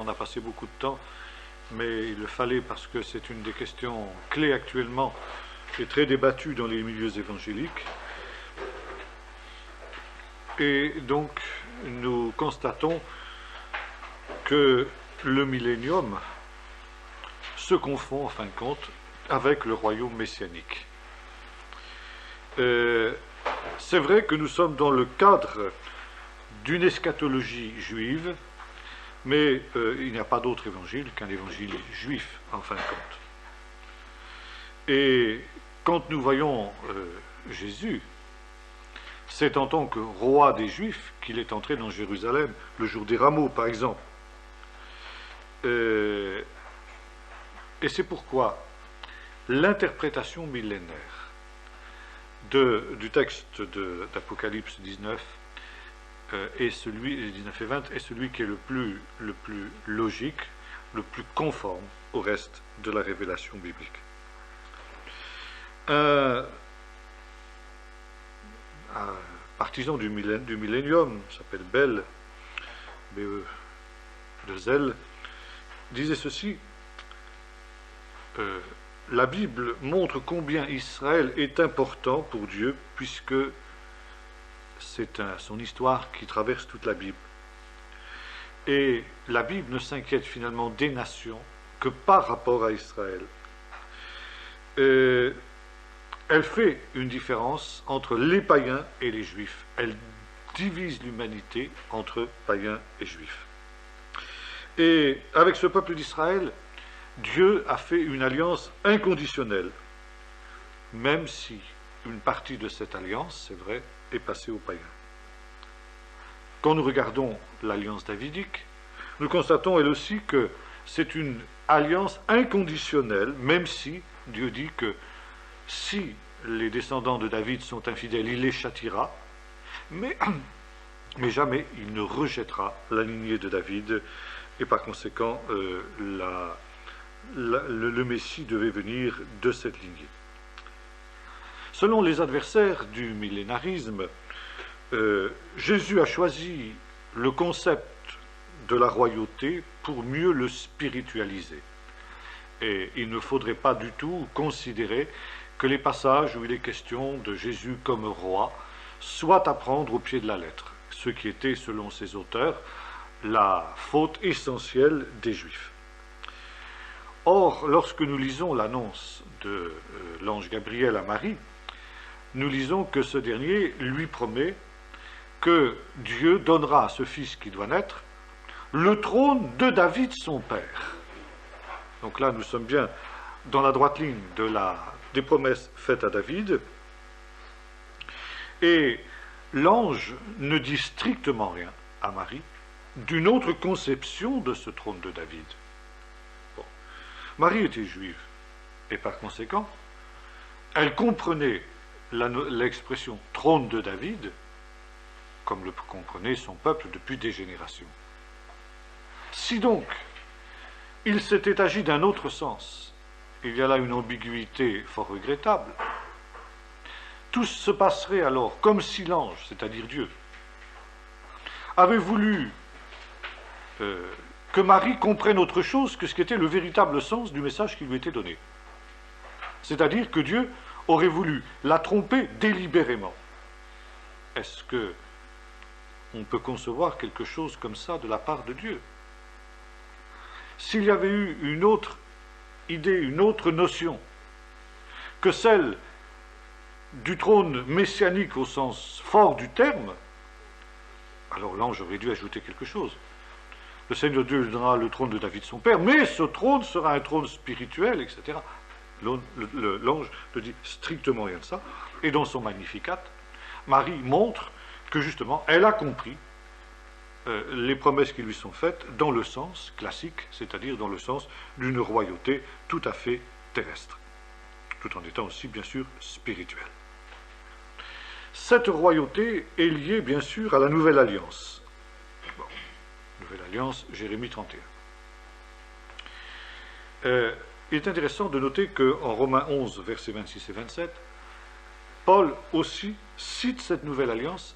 on a passé beaucoup de temps, mais il le fallait parce que c'est une des questions clés actuellement et très débattue dans les milieux évangéliques. Et donc, nous constatons que le millénium se confond, en fin de compte, avec le royaume messianique. C'est vrai que nous sommes dans le cadre d'une eschatologie juive, mais il n'y a pas d'autre évangile qu'un évangile juif, en fin de compte. Et quand nous voyons Jésus, c'est en tant que roi des Juifs qu'il est entré dans Jérusalem, le jour des rameaux, par exemple. Et c'est pourquoi l'interprétation millénaire du texte d'Apocalypse 19 et 19 et 20 est celui qui est le plus logique, le plus conforme au reste de la révélation biblique. Un partisan du millénium, s'appelle Bell, B-E-2-L, disait ceci: la Bible montre combien Israël est important pour Dieu, puisque c'est son histoire qui traverse toute la Bible. Et la Bible ne s'inquiète finalement des nations que par rapport à Israël. Elle fait une différence entre les païens et les juifs. Elle divise l'humanité entre païens et juifs. Et avec ce peuple d'Israël, Dieu a fait une alliance inconditionnelle, même si une partie de cette alliance, c'est vrai, est passée aux païens. Quand nous regardons l'alliance davidique, nous constatons elle aussi que c'est une alliance inconditionnelle, même si Dieu dit que si les descendants de David sont infidèles, il les châtiera, mais jamais il ne rejettera la lignée de David, et par conséquent, le Messie devait venir de cette lignée. Selon les adversaires du millénarisme, Jésus a choisi le concept de la royauté pour mieux le spiritualiser. Et il ne faudrait pas du tout considérer que les passages où il est question de Jésus comme roi soient à prendre au pied de la lettre, ce qui était, selon ces auteurs, la faute essentielle des Juifs. Or, lorsque nous lisons l'annonce de l'ange Gabriel à Marie, nous lisons que ce dernier lui promet que Dieu donnera à ce fils qui doit naître le trône de David son père. Donc là, nous sommes bien dans la droite ligne des promesses faites à David. Et l'ange ne dit strictement rien à Marie d'une autre conception de ce trône de David. Bon. Marie était juive, et par conséquent, elle comprenait l'expression trône de David comme le comprenait son peuple depuis des générations. Si donc il s'était agi d'un autre sens, il y a là une ambiguïté fort regrettable, tout se passerait alors comme si l'ange, c'est-à-dire Dieu, avait voulu que Marie comprenne autre chose que ce qu'était le véritable sens du message qui lui était donné. C'est-à-dire que Dieu aurait voulu la tromper délibérément. Est-ce que on peut concevoir quelque chose comme ça de la part de Dieu? S'il y avait eu une autre idée, une autre notion que celle du trône messianique au sens fort du terme, alors l'ange aurait dû ajouter quelque chose. Le Seigneur Dieu lui donnera le trône de David son père, mais ce trône sera un trône spirituel, etc. L'ange ne dit strictement rien de ça, et dans son Magnificat, Marie montre que justement, elle a compris les promesses qui lui sont faites dans le sens classique, c'est-à-dire dans le sens d'une royauté tout à fait terrestre, tout en étant aussi, bien sûr, spirituelle. Cette royauté est liée, bien sûr, à la Nouvelle Alliance. Bon, Nouvelle Alliance, Jérémie 31. Il est intéressant de noter qu'en Romains 11, versets 26 et 27, Paul aussi cite cette Nouvelle Alliance,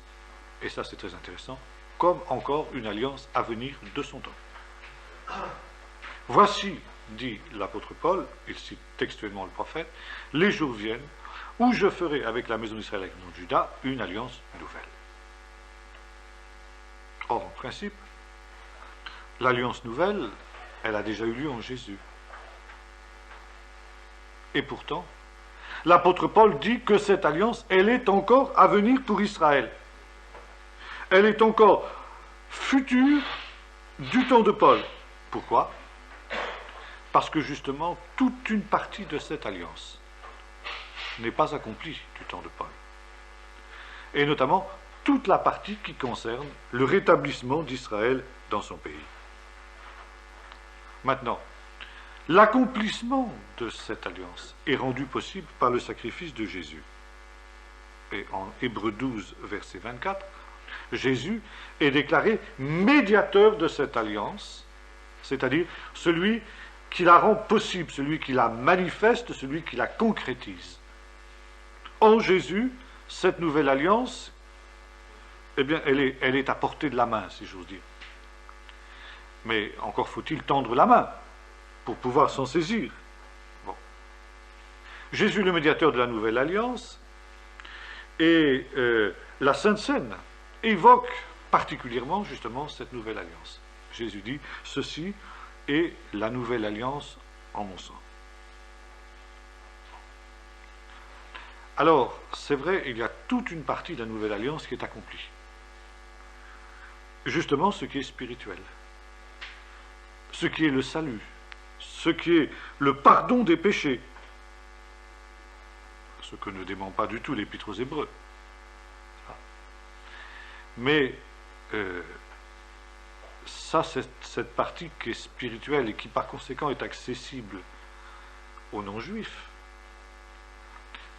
et ça c'est très intéressant, comme encore une alliance à venir de son temps. Voici, dit l'apôtre Paul, il cite textuellement le prophète, les jours viennent où je ferai avec la maison d'Israël et avec la maison de Juda une alliance nouvelle. Or, en principe, l'alliance nouvelle, elle a déjà eu lieu en Jésus. Et pourtant, l'apôtre Paul dit que cette alliance, elle est encore à venir pour Israël. Elle est encore future du temps de Paul. Pourquoi? Parce que justement, toute une partie de cette alliance n'est pas accomplie du temps de Paul. Et notamment, toute la partie qui concerne le rétablissement d'Israël dans son pays. Maintenant, l'accomplissement de cette alliance est rendu possible par le sacrifice de Jésus. Et en Hébreux 12, verset 24, Jésus est déclaré médiateur de cette alliance, c'est-à-dire celui qui la rend possible, celui qui la manifeste, celui qui la concrétise. En Jésus, cette nouvelle alliance, eh bien, elle est à portée de la main, si j'ose dire. Mais encore faut-il tendre la main pour pouvoir s'en saisir. Bon. Jésus, le médiateur de la nouvelle alliance, et la Sainte Seine évoque particulièrement justement cette nouvelle alliance. Jésus dit, ceci est la nouvelle alliance en mon sang. Alors, c'est vrai, il y a toute une partie de la nouvelle alliance qui est accomplie. Justement, ce qui est spirituel, ce qui est le salut, ce qui est le pardon des péchés, ce que ne dément pas du tout l'Épître aux Hébreux. Mais ça, c'est cette partie qui est spirituelle et qui par conséquent est accessible aux non-juifs.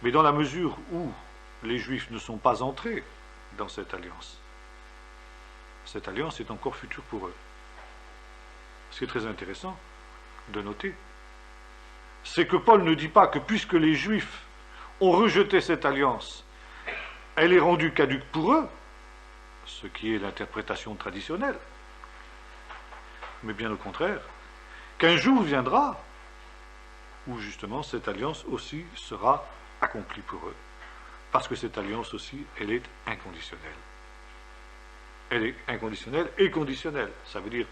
Mais dans la mesure où les juifs ne sont pas entrés dans cette alliance est encore future pour eux. Ce qui est très intéressant de noter, c'est que Paul ne dit pas que puisque les juifs ont rejeté cette alliance, elle est rendue caduque pour eux, ce qui est l'interprétation traditionnelle, mais bien au contraire, qu'un jour viendra où justement cette alliance aussi sera accomplie pour eux, parce que cette alliance aussi, elle est inconditionnelle. Elle est inconditionnelle et conditionnelle, ça veut dire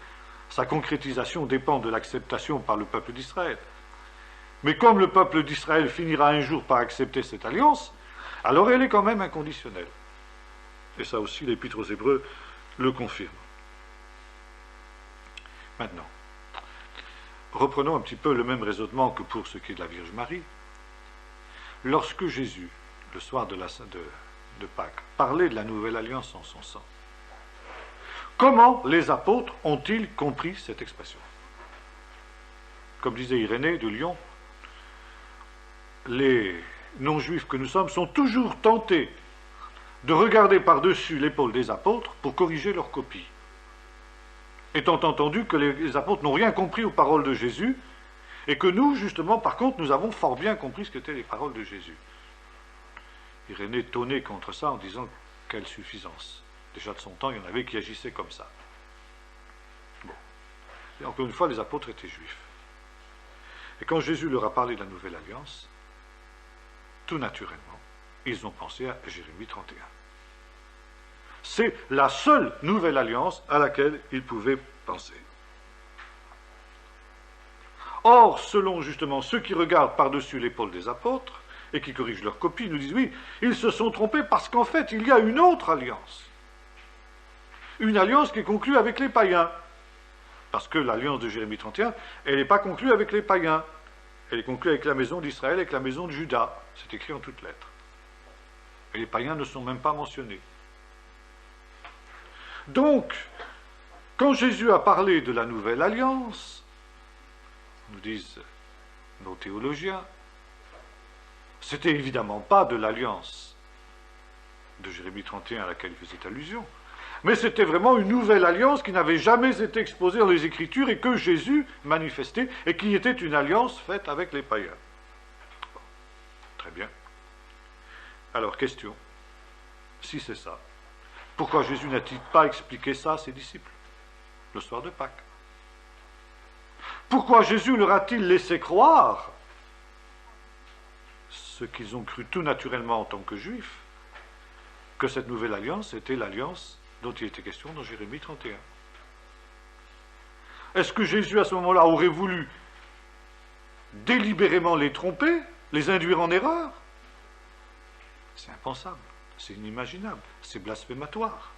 sa concrétisation dépend de l'acceptation par le peuple d'Israël. Mais comme le peuple d'Israël finira un jour par accepter cette alliance, alors elle est quand même inconditionnelle. Et ça aussi, l'Épître aux Hébreux le confirme. Maintenant, reprenons un petit peu le même raisonnement que pour ce qui est de la Vierge Marie. Lorsque Jésus, le soir de Pâques, parlait de la nouvelle alliance en son sang, comment les apôtres ont-ils compris cette expression? Comme disait Irénée de Lyon, les non-juifs que nous sommes sont toujours tentés de regarder par-dessus l'épaule des apôtres pour corriger leur copie. Étant entendu que les apôtres n'ont rien compris aux paroles de Jésus, et que nous, justement, par contre, nous avons fort bien compris ce qu'étaient les paroles de Jésus. Irénée tonnait contre ça en disant « quelle suffisance ». Déjà de son temps, il y en avait qui agissaient comme ça. Bon. Et encore une fois, les apôtres étaient juifs. Et quand Jésus leur a parlé de la nouvelle alliance, tout naturellement, ils ont pensé à Jérémie 31. C'est la seule nouvelle alliance à laquelle ils pouvaient penser. Or, selon justement ceux qui regardent par-dessus l'épaule des apôtres et qui corrigent leur copie, nous disent oui, ils se sont trompés parce qu'en fait, il y a une autre alliance. Une alliance qui est conclue avec les païens. Parce que l'alliance de Jérémie 31, elle n'est pas conclue avec les païens. Elle est conclue avec la maison d'Israël, avec la maison de Juda. C'est écrit en toutes lettres. Et les païens ne sont même pas mentionnés. Donc, quand Jésus a parlé de la nouvelle alliance, nous disent nos théologiens, c'était évidemment pas de l'alliance de Jérémie 31 à laquelle il faisait allusion, mais c'était vraiment une nouvelle alliance qui n'avait jamais été exposée dans les Écritures et que Jésus manifestait, et qui était une alliance faite avec les païens. Bon, très bien. Alors, question, si c'est ça, pourquoi Jésus n'a-t-il pas expliqué ça à ses disciples, le soir de Pâques? Pourquoi Jésus leur a-t-il laissé croire ce qu'ils ont cru tout naturellement en tant que juifs, que cette nouvelle alliance était l'alliance dont il était question dans Jérémie 31? Est-ce que Jésus, à ce moment-là, aurait voulu délibérément les tromper, les induire en erreur? C'est impensable, c'est inimaginable, c'est blasphématoire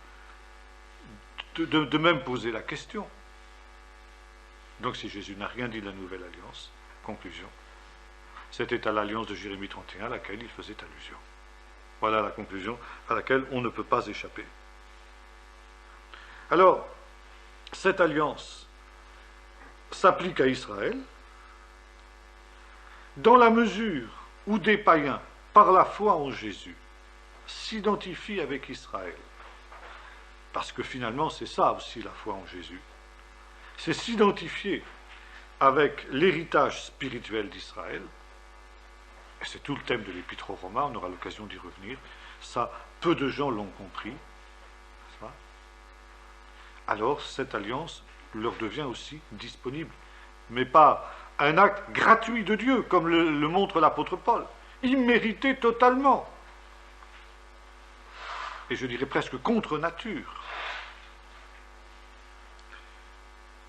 de même poser la question. Donc si Jésus n'a rien dit de la nouvelle alliance, conclusion, c'était à l'alliance de Jérémie 31 à laquelle il faisait allusion. Voilà la conclusion à laquelle on ne peut pas échapper. Alors, cette alliance s'applique à Israël dans la mesure où des païens, par la foi en Jésus, s'identifient avec Israël. Parce que finalement, c'est ça aussi la foi en Jésus. C'est s'identifier avec l'héritage spirituel d'Israël. Et c'est tout le thème de l'Épître aux Romains, on aura l'occasion d'y revenir. Ça, peu de gens l'ont compris. N'est-ce pas? Alors, cette alliance leur devient aussi disponible. Mais pas un acte gratuit de Dieu, comme le montre l'apôtre Paul. Immérité totalement. Et je dirais presque contre nature.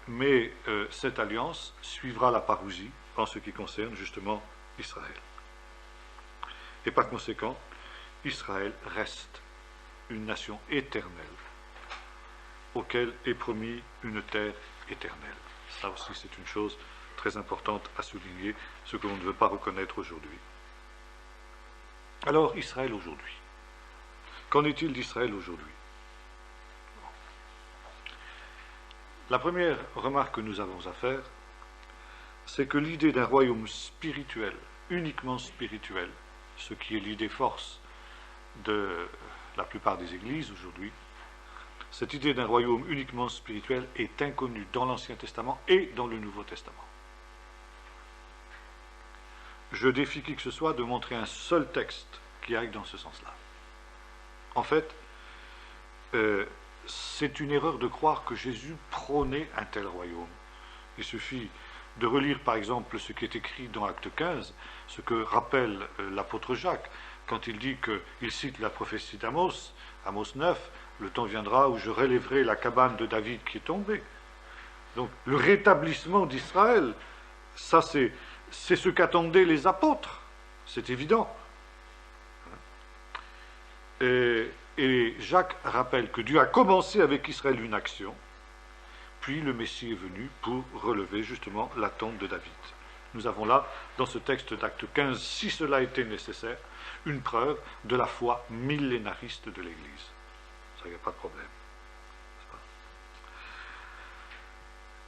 Mais cette alliance suivra la parousie en ce qui concerne justement Israël. Et par conséquent, Israël reste une nation éternelle, auquel est promis une terre éternelle. Ça aussi, c'est une chose très importante à souligner, ce que l'on ne veut pas reconnaître aujourd'hui. Alors, Israël aujourd'hui. Qu'en est-il d'Israël aujourd'hui? La première remarque que nous avons à faire, c'est que l'idée d'un royaume spirituel, uniquement spirituel, ce qui est l'idée force de la plupart des églises aujourd'hui, cette idée d'un royaume uniquement spirituel est inconnue dans l'Ancien Testament et dans le Nouveau Testament. Je défie qui que ce soit de montrer un seul texte qui aille dans ce sens-là. En fait, c'est une erreur de croire que Jésus prônait un tel royaume. Il suffit de relire par exemple ce qui est écrit dans Acte 15, ce que rappelle l'apôtre Jacques, quand il dit qu'il cite la prophétie d'Amos, Amos 9, le temps viendra où je relèverai la cabane de David qui est tombée. Donc le rétablissement d'Israël, ça c'est ce qu'attendaient les apôtres, c'est évident. Et Jacques rappelle que Dieu a commencé avec Israël une action, puis le Messie est venu pour relever justement l'attente de David. Nous avons là, dans ce texte d'Acte 15, si cela était nécessaire, une preuve de la foi millénariste de l'Église. Ça, il n'y a pas de problème.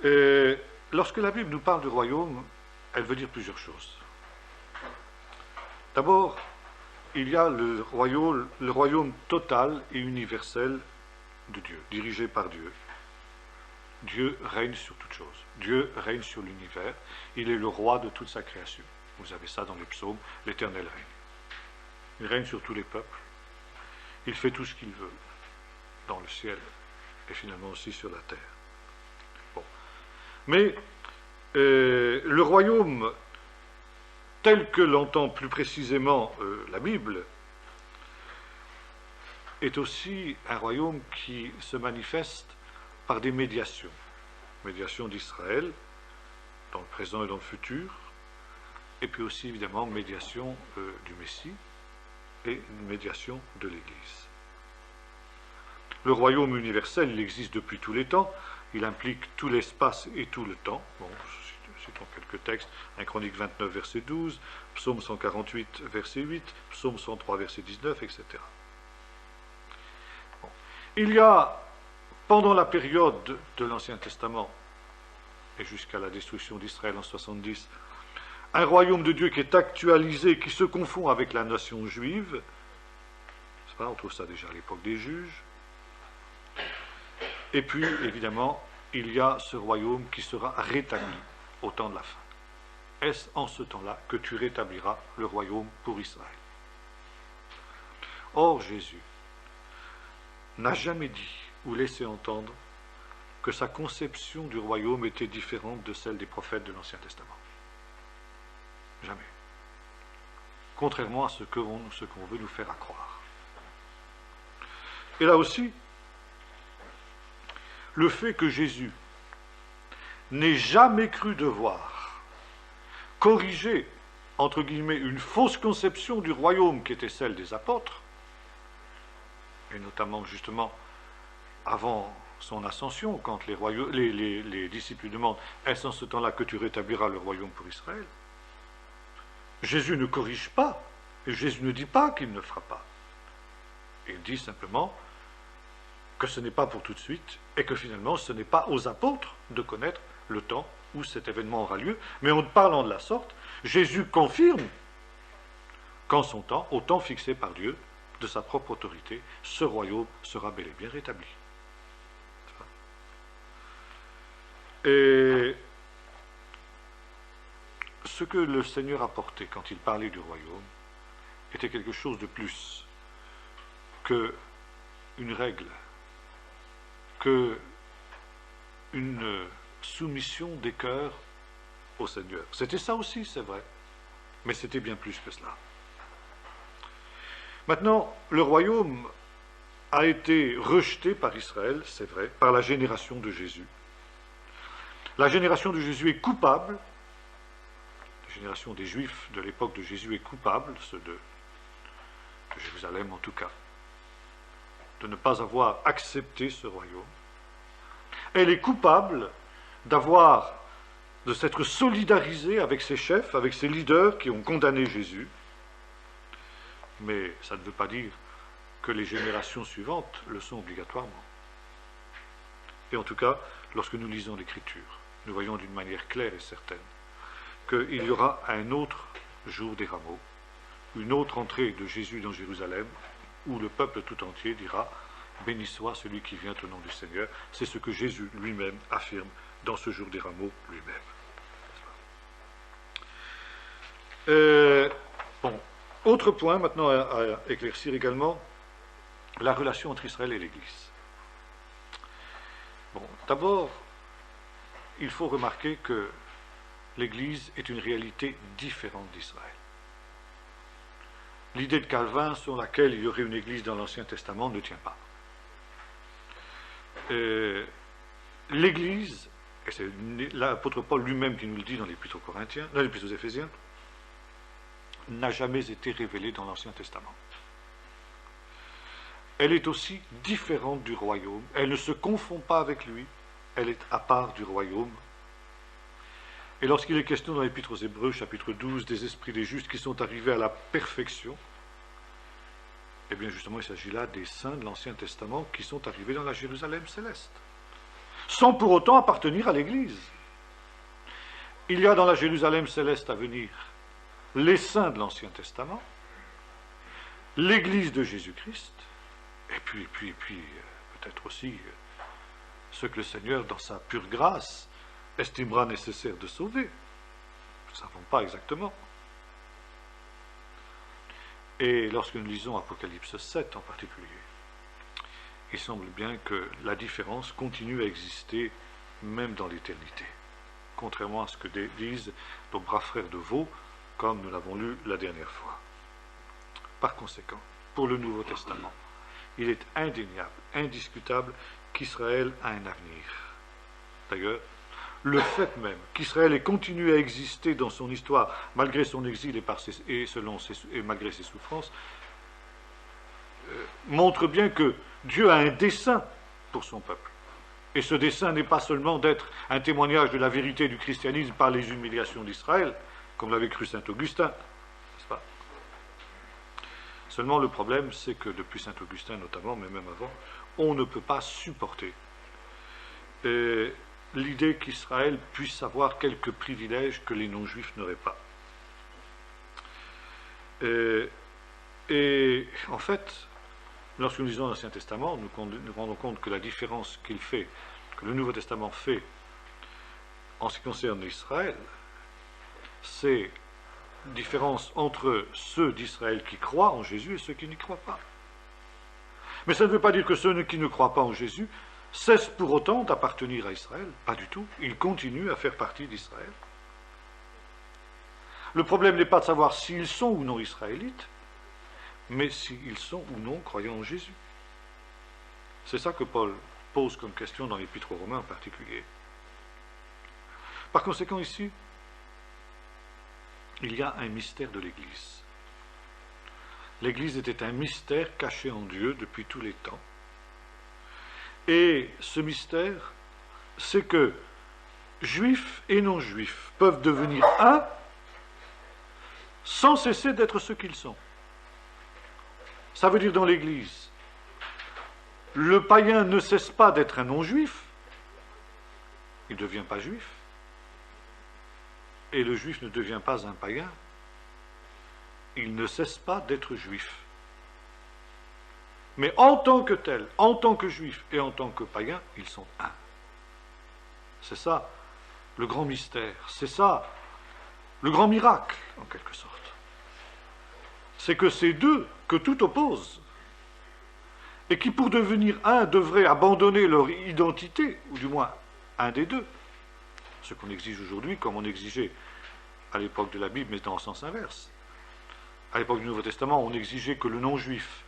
Et lorsque la Bible nous parle du royaume, elle veut dire plusieurs choses. D'abord, il y a le royaume total et universel de Dieu, dirigé par Dieu. Dieu règne sur toutes choses. Dieu règne sur l'univers. Il est le roi de toute sa création. Vous avez ça dans les psaumes, l'Éternel règne. Il règne sur tous les peuples. Il fait tout ce qu'il veut, dans le ciel et finalement aussi sur la terre. Bon. Mais le royaume tel que l'entend plus précisément la Bible, est aussi un royaume qui se manifeste par des médiations. Médiation d'Israël, dans le présent et dans le futur, et puis aussi évidemment médiation du Messie et médiation de l'Église. Le royaume universel, il existe depuis tous les temps, il implique tout l'espace et tout le temps. Bon, citons quelques textes, 1 Chronique 29, verset 12, Psaume 148, verset 8, Psaume 103, verset 19, etc. Bon. Il y a, pendant la période de l'Ancien Testament, et jusqu'à la destruction d'Israël en 70, un royaume de Dieu qui est actualisé, qui se confond avec la nation juive. On trouve ça déjà à l'époque des juges. Et puis, évidemment, il y a ce royaume qui sera rétabli au temps de la fin. Est-ce en ce temps-là que tu rétabliras le royaume pour Israël? Or, Jésus n'a jamais dit ou laissé entendre que sa conception du royaume était différente de celle des prophètes de l'Ancien Testament. Jamais. Contrairement à ce qu'on veut nous faire croire. Et là aussi, le fait que Jésus n'ait jamais cru devoir corriger, entre guillemets, une fausse conception du royaume qui était celle des apôtres, et notamment justement avant son ascension, quand les disciples lui demandent « Est-ce en ce temps-là que tu rétabliras le royaume pour Israël ?» Jésus ne corrige pas, et Jésus ne dit pas qu'il ne fera pas. Il dit simplement que ce n'est pas pour tout de suite, et que finalement ce n'est pas aux apôtres de connaître le temps où cet événement aura lieu, mais en parlant de la sorte, Jésus confirme qu'en son temps, au temps fixé par Dieu, de sa propre autorité, ce royaume sera bel et bien rétabli. Et ce que le Seigneur apportait quand il parlait du royaume était quelque chose de plus que une règle, que une soumission des cœurs au Seigneur. C'était ça aussi, c'est vrai, mais c'était bien plus que cela. Maintenant, le royaume a été rejeté par Israël, c'est vrai, par la génération de Jésus. La génération de Jésus est coupable, la génération des Juifs de l'époque de Jésus est coupable, ceux de Jérusalem en tout cas, de ne pas avoir accepté ce royaume. Elle est coupable de s'être solidarisée avec ses chefs, avec ses leaders qui ont condamné Jésus. Mais ça ne veut pas dire que les générations suivantes le sont obligatoirement. Et en tout cas, lorsque nous lisons l'Écriture, nous voyons d'une manière claire et certaine qu'il y aura un autre jour des rameaux, une autre entrée de Jésus dans Jérusalem, où le peuple tout entier dira « Béni soit celui qui vient au nom du Seigneur ». C'est ce que Jésus lui-même affirme dans ce jour des rameaux lui-même. Bon, autre point maintenant à éclaircir également, la relation entre Israël et l'Église. Bon, d'abord, il faut remarquer que l'Église est une réalité différente d'Israël. L'idée de Calvin sur laquelle il y aurait une Église dans l'Ancien Testament ne tient pas. L'Église, et c'est l'apôtre Paul lui-même qui nous le dit dans l'Épître aux Corinthiens, dans l'Épître aux Éphésiens, n'a jamais été révélée dans l'Ancien Testament. Elle est aussi différente du royaume, elle ne se confond pas avec lui, elle est à part du royaume. Et lorsqu'il est question dans l'Épître aux Hébreux, chapitre 12, des esprits des justes qui sont arrivés à la perfection, eh bien justement il s'agit là des saints de l'Ancien Testament qui sont arrivés dans la Jérusalem céleste, sans pour autant appartenir à l'Église. Il y a dans la Jérusalem céleste à venir les saints de l'Ancien Testament, l'Église de Jésus-Christ, et puis peut-être aussi ceux que le Seigneur, dans sa pure grâce, estimera nécessaire de sauver. Nous ne savons pas exactement. Et lorsque nous lisons Apocalypse 7 en particulier, il semble bien que la différence continue à exister même dans l'éternité, contrairement à ce que disent nos braves frères de Vaud, comme nous l'avons lu la dernière fois. Par conséquent, pour le Nouveau Testament, il est indéniable, indiscutable qu'Israël a un avenir. D'ailleurs, le fait même qu'Israël ait continué à exister dans son histoire, malgré son exil et malgré ses souffrances, montre bien que Dieu a un dessein pour son peuple. Et ce dessein n'est pas seulement d'être un témoignage de la vérité du christianisme par les humiliations d'Israël, comme l'avait cru saint Augustin, n'est-ce pas? Seulement le problème, c'est que depuis saint Augustin notamment, mais même avant, on ne peut pas supporter l'idée qu'Israël puisse avoir quelques privilèges que les non-juifs n'auraient pas. Et en fait, lorsque nous lisons l'Ancien Testament, nous rendons compte que la différence qu'il fait, que le Nouveau Testament fait en ce qui concerne Israël, c'est une différence entre ceux d'Israël qui croient en Jésus et ceux qui n'y croient pas. Mais ça ne veut pas dire que ceux qui ne croient pas en Jésus cesse pour autant d'appartenir à Israël. Pas du tout. Ils continuent à faire partie d'Israël. Le problème n'est pas de savoir s'ils sont ou non israélites, mais s'ils sont ou non croyants en Jésus. C'est ça que Paul pose comme question dans l'Épître aux Romains en particulier. Par conséquent, ici, il y a un mystère de l'Église. L'Église était un mystère caché en Dieu depuis tous les temps. Et ce mystère, c'est que juifs et non-juifs peuvent devenir un sans cesser d'être ce qu'ils sont. Ça veut dire dans l'Église, le païen ne cesse pas d'être un non-juif, il ne devient pas juif, et le juif ne devient pas un païen, il ne cesse pas d'être juif. Mais en tant que tel, en tant que juif et en tant que païen, ils sont un. C'est ça le grand mystère, c'est ça le grand miracle, en quelque sorte. C'est que ces deux, que tout oppose, et qui pour devenir un devraient abandonner leur identité, ou du moins un des deux, ce qu'on exige aujourd'hui comme on exigeait à l'époque de la Bible, mais dans le sens inverse. À l'époque du Nouveau Testament, on exigeait que le non-juif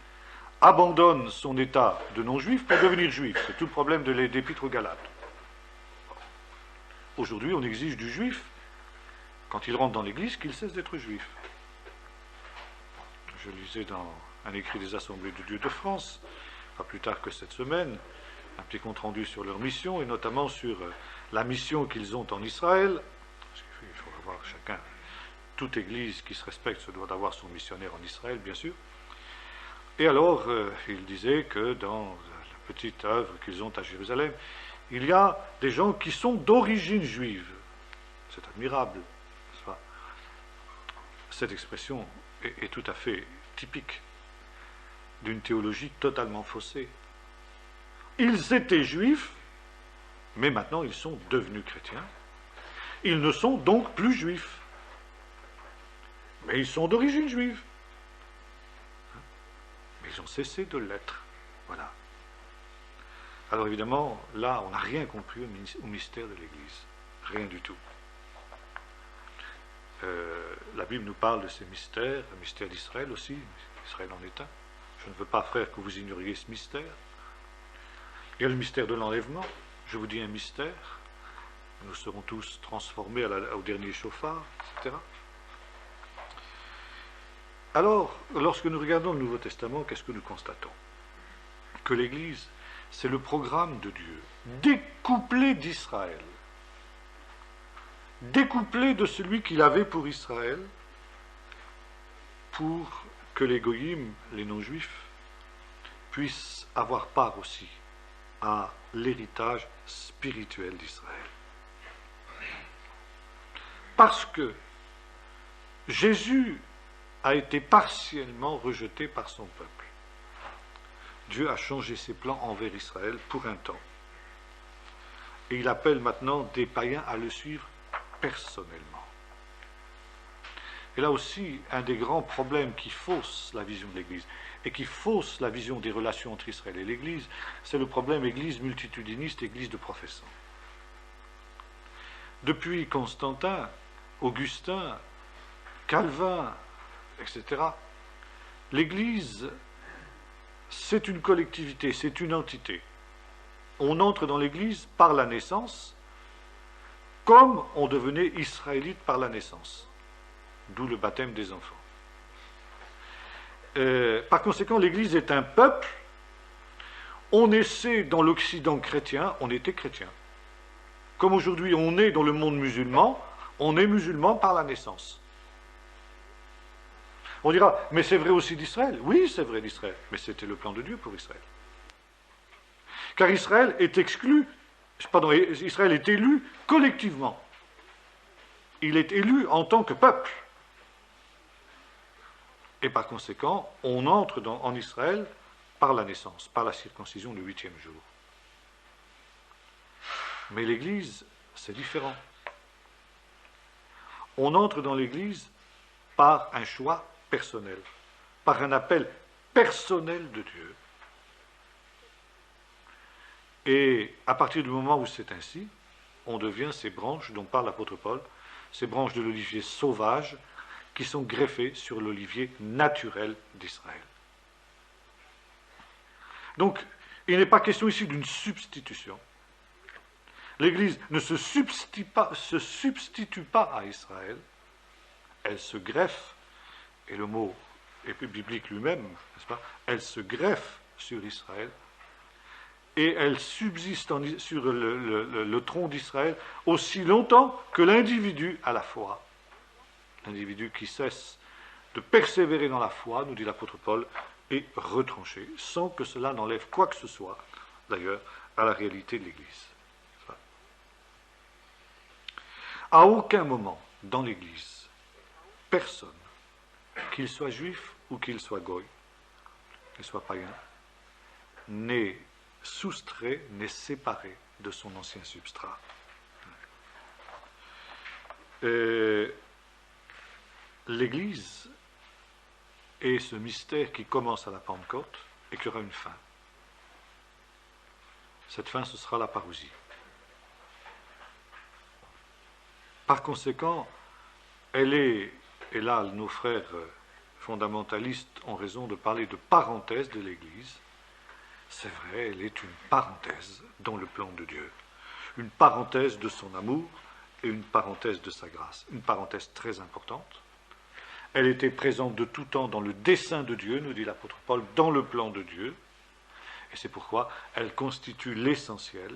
abandonne son état de non-juif pour devenir juif. C'est tout le problème de l'Épître aux Galates. Aujourd'hui, on exige du juif, quand il rentre dans l'Église, qu'il cesse d'être juif. Je lisais dans un écrit des Assemblées de Dieu de France, pas plus tard que cette semaine, un petit compte-rendu sur leur mission, et notamment sur la mission qu'ils ont en Israël. Parce qu'il faut avoir chacun, toute Église qui se respecte se doit avoir son missionnaire en Israël, bien sûr. Et alors, il disait que dans la petite œuvre qu'ils ont à Jérusalem, il y a des gens qui sont d'origine juive. C'est admirable, n'est-ce pas? Cette expression est tout à fait typique d'une théologie totalement faussée. Ils étaient juifs, mais maintenant ils sont devenus chrétiens. Ils ne sont donc plus juifs, mais ils sont d'origine juive. Mais ils ont cessé de l'être. Voilà. Alors évidemment, là, on n'a rien compris au mystère de l'Église. Rien du tout. La Bible nous parle de ces mystères, le mystère d'Israël aussi. Israël en est un. Je ne veux pas, frère, que vous ignoriez ce mystère. Il y a le mystère de l'enlèvement. Je vous dis un mystère. Nous serons tous transformés au dernier chauffard, etc. Alors, lorsque nous regardons le Nouveau Testament, qu'est-ce que nous constatons? Que l'Église, c'est le programme de Dieu, découplé d'Israël, découplé de celui qu'il avait pour Israël, pour que les goyim, les non-juifs, puissent avoir part aussi à l'héritage spirituel d'Israël. Parce que Jésus a été partiellement rejeté par son peuple. Dieu a changé ses plans envers Israël pour un temps. Et il appelle maintenant des païens à le suivre personnellement. Et là aussi, un des grands problèmes qui fausse la vision de l'Église et qui fausse la vision des relations entre Israël et l'Église, c'est le problème Église multitudiniste, Église de professants. Depuis Constantin, Augustin, Calvin, etc., l'Église, c'est une collectivité, c'est une entité. On entre dans l'Église par la naissance, comme on devenait israélite par la naissance. D'où le baptême des enfants. Par conséquent, l'Église est un peuple. On essaie dans l'Occident chrétien, on était chrétien. Comme aujourd'hui on est dans le monde musulman, on est musulman par la naissance. On dira, mais c'est vrai aussi d'Israël. Oui, c'est vrai d'Israël, mais c'était le plan de Dieu pour Israël. Car Israël est exclu, pardon, Israël est élu collectivement. Il est élu en tant que peuple. Et par conséquent, on entre en Israël par la naissance, par la circoncision le 8e jour. Mais l'Église, c'est différent. On entre dans l'Église par un choix personnel, par un appel personnel de Dieu. Et à partir du moment où c'est ainsi, on devient ces branches dont parle l'apôtre Paul, ces branches de l'olivier sauvage qui sont greffées sur l'olivier naturel d'Israël. Donc, il n'est pas question ici d'une substitution. L'Église ne se substitue pas à Israël, elle se greffe, et le mot est biblique lui-même, n'est-ce pas? Elle se greffe sur Israël, et elle subsiste sur le tronc d'Israël aussi longtemps que l'individu a la foi. L'individu qui cesse de persévérer dans la foi, nous dit l'apôtre Paul, est retranché, sans que cela n'enlève quoi que ce soit, d'ailleurs, à la réalité de l'Église. À aucun moment dans l'Église, personne, qu'il soit juif ou qu'il soit goy, qu'il soit païen, n'est soustrait, n'est séparé de son ancien substrat. L'Église est ce mystère qui commence à la Pentecôte et qui aura une fin. Cette fin, ce sera la parousie. Par conséquent, elle est, et là nos frères fondamentalistes ont raison de parler de parenthèse de l'Église, c'est vrai, elle est une parenthèse dans le plan de Dieu, une parenthèse de son amour et une parenthèse de sa grâce, une parenthèse très importante. Elle était présente de tout temps dans le dessein de Dieu, nous dit l'apôtre Paul, dans le plan de Dieu, et c'est pourquoi elle constitue l'essentiel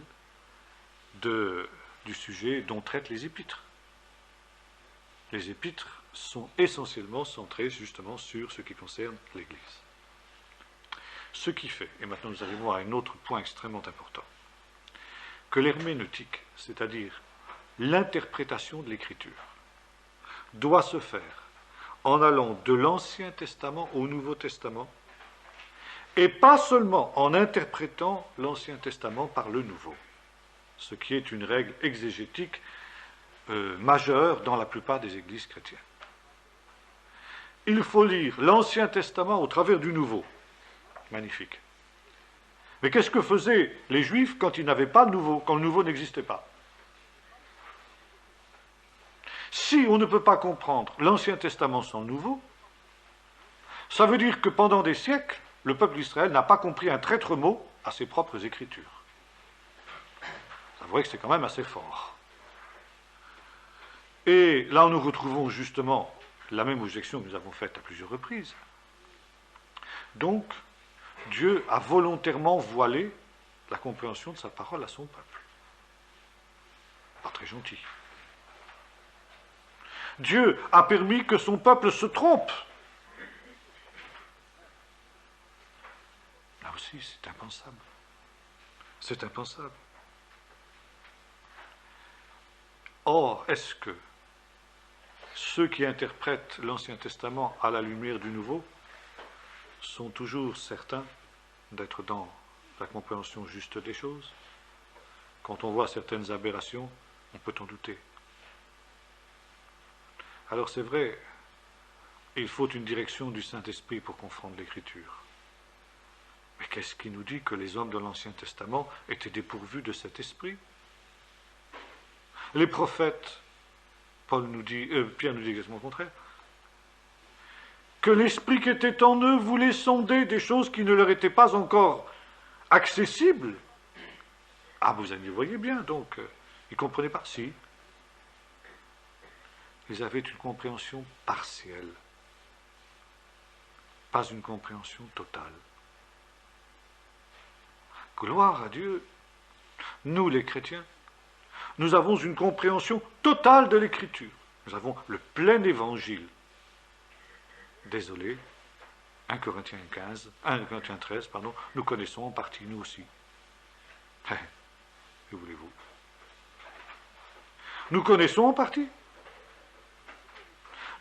du sujet dont traitent les épîtres. Les épîtres sont essentiellement centrés justement sur ce qui concerne l'Église. Ce qui fait, et maintenant nous arrivons à un autre point extrêmement important, que l'herméneutique, c'est-à-dire l'interprétation de l'Écriture, doit se faire en allant de l'Ancien Testament au Nouveau Testament, et pas seulement en interprétant l'Ancien Testament par le Nouveau, ce qui est une règle exégétique majeure dans la plupart des églises chrétiennes. Il faut lire l'Ancien Testament au travers du Nouveau. Magnifique. Mais qu'est-ce que faisaient les Juifs quand ils n'avaient pas de Nouveau, quand le Nouveau n'existait pas? Si on ne peut pas comprendre l'Ancien Testament sans le Nouveau, ça veut dire que pendant des siècles, le peuple d'Israël n'a pas compris un traître mot à ses propres Écritures. C'est vrai que c'est quand même assez fort. Et là, nous retrouvons justement la même objection que nous avons faite à plusieurs reprises. Donc, Dieu a volontairement voilé la compréhension de sa parole à son peuple. Pas très gentil. Dieu a permis que son peuple se trompe. Là aussi, c'est impensable. C'est impensable. Or, est-ce que ceux qui interprètent l'Ancien Testament à la lumière du Nouveau sont toujours certains d'être dans la compréhension juste des choses? Quand on voit certaines aberrations, on peut en douter. Alors c'est vrai, il faut une direction du Saint-Esprit pour comprendre l'Écriture. Mais qu'est-ce qui nous dit que les hommes de l'Ancien Testament étaient dépourvus de cet esprit? Les prophètes, Pierre nous dit exactement le contraire, que l'esprit qui était en eux voulait sonder des choses qui ne leur étaient pas encore accessibles. Ah, vous y voyez bien, donc, ils ne comprenaient pas. Si. Ils avaient une compréhension partielle, pas une compréhension totale. Gloire à Dieu, nous les chrétiens, nous avons une compréhension totale de l'Écriture. Nous avons le plein évangile. Désolé, 1 Corinthiens 13, nous connaissons en partie, nous aussi. Que voulez-vous? Nous connaissons en partie.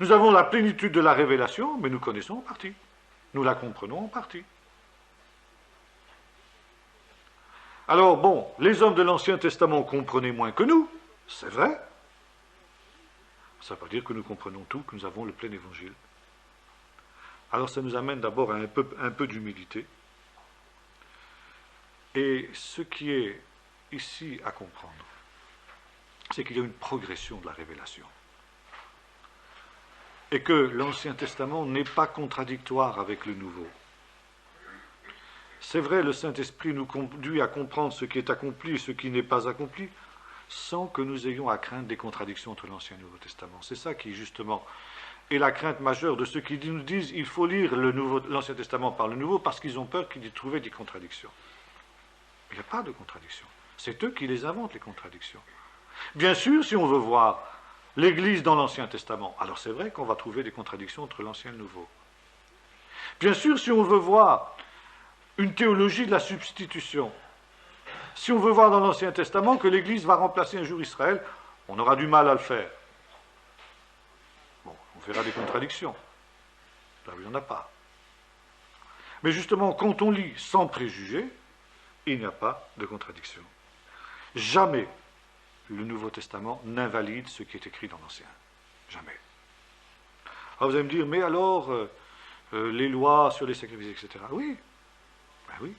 Nous avons la plénitude de la révélation, mais nous connaissons en partie. Nous la comprenons en partie. Alors bon, les hommes de l'Ancien Testament comprenaient moins que nous, c'est vrai. Ça ne veut pas dire que nous comprenons tout, que nous avons le plein évangile. Alors ça nous amène d'abord à un peu d'humilité. Et ce qui est ici à comprendre, c'est qu'il y a une progression de la révélation. Et que l'Ancien Testament n'est pas contradictoire avec le Nouveau. C'est vrai, le Saint-Esprit nous conduit à comprendre ce qui est accompli et ce qui n'est pas accompli, sans que nous ayons à craindre des contradictions entre l'Ancien et le Nouveau Testament. C'est ça qui, justement, est la crainte majeure de ceux qui nous disent qu'il faut lire l'Ancien Testament par le Nouveau parce qu'ils ont peur qu'il y trouve des contradictions. Il n'y a pas de contradictions. C'est eux qui les inventent, les contradictions. Bien sûr, si on veut voir l'Église dans l'Ancien Testament, alors c'est vrai qu'on va trouver des contradictions entre l'Ancien et le Nouveau. Bien sûr, si on veut voir une théologie de la substitution, si on veut voir dans l'Ancien Testament que l'Église va remplacer un jour Israël, on aura du mal à le faire. Bon, on verra des contradictions. Là, il n'y en a pas. Mais justement, quand on lit sans préjugés, il n'y a pas de contradiction. Jamais le Nouveau Testament n'invalide ce qui est écrit dans l'Ancien. Jamais. Alors vous allez me dire, mais alors, les lois sur les sacrifices, etc. Oui, ben oui.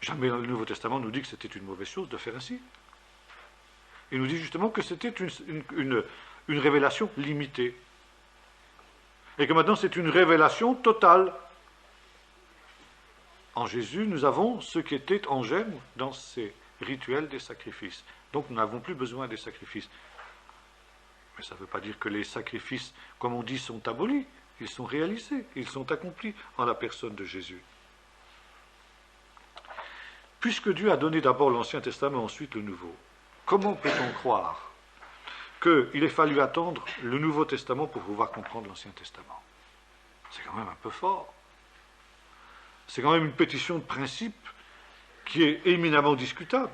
Jamais le Nouveau Testament nous dit que c'était une mauvaise chose de faire ainsi. Il nous dit justement que c'était une révélation limitée. Et que maintenant c'est une révélation totale. En Jésus, nous avons ce qui était en germe dans ces rituels des sacrifices. Donc nous n'avons plus besoin des sacrifices. Mais ça ne veut pas dire que les sacrifices, comme on dit, sont abolis. Ils sont réalisés, ils sont accomplis en la personne de Jésus. Puisque Dieu a donné d'abord l'Ancien Testament, ensuite le Nouveau, comment peut-on croire qu'il ait fallu attendre le Nouveau Testament pour pouvoir comprendre l'Ancien Testament? C'est quand même un peu fort. C'est quand même une pétition de principe qui est éminemment discutable.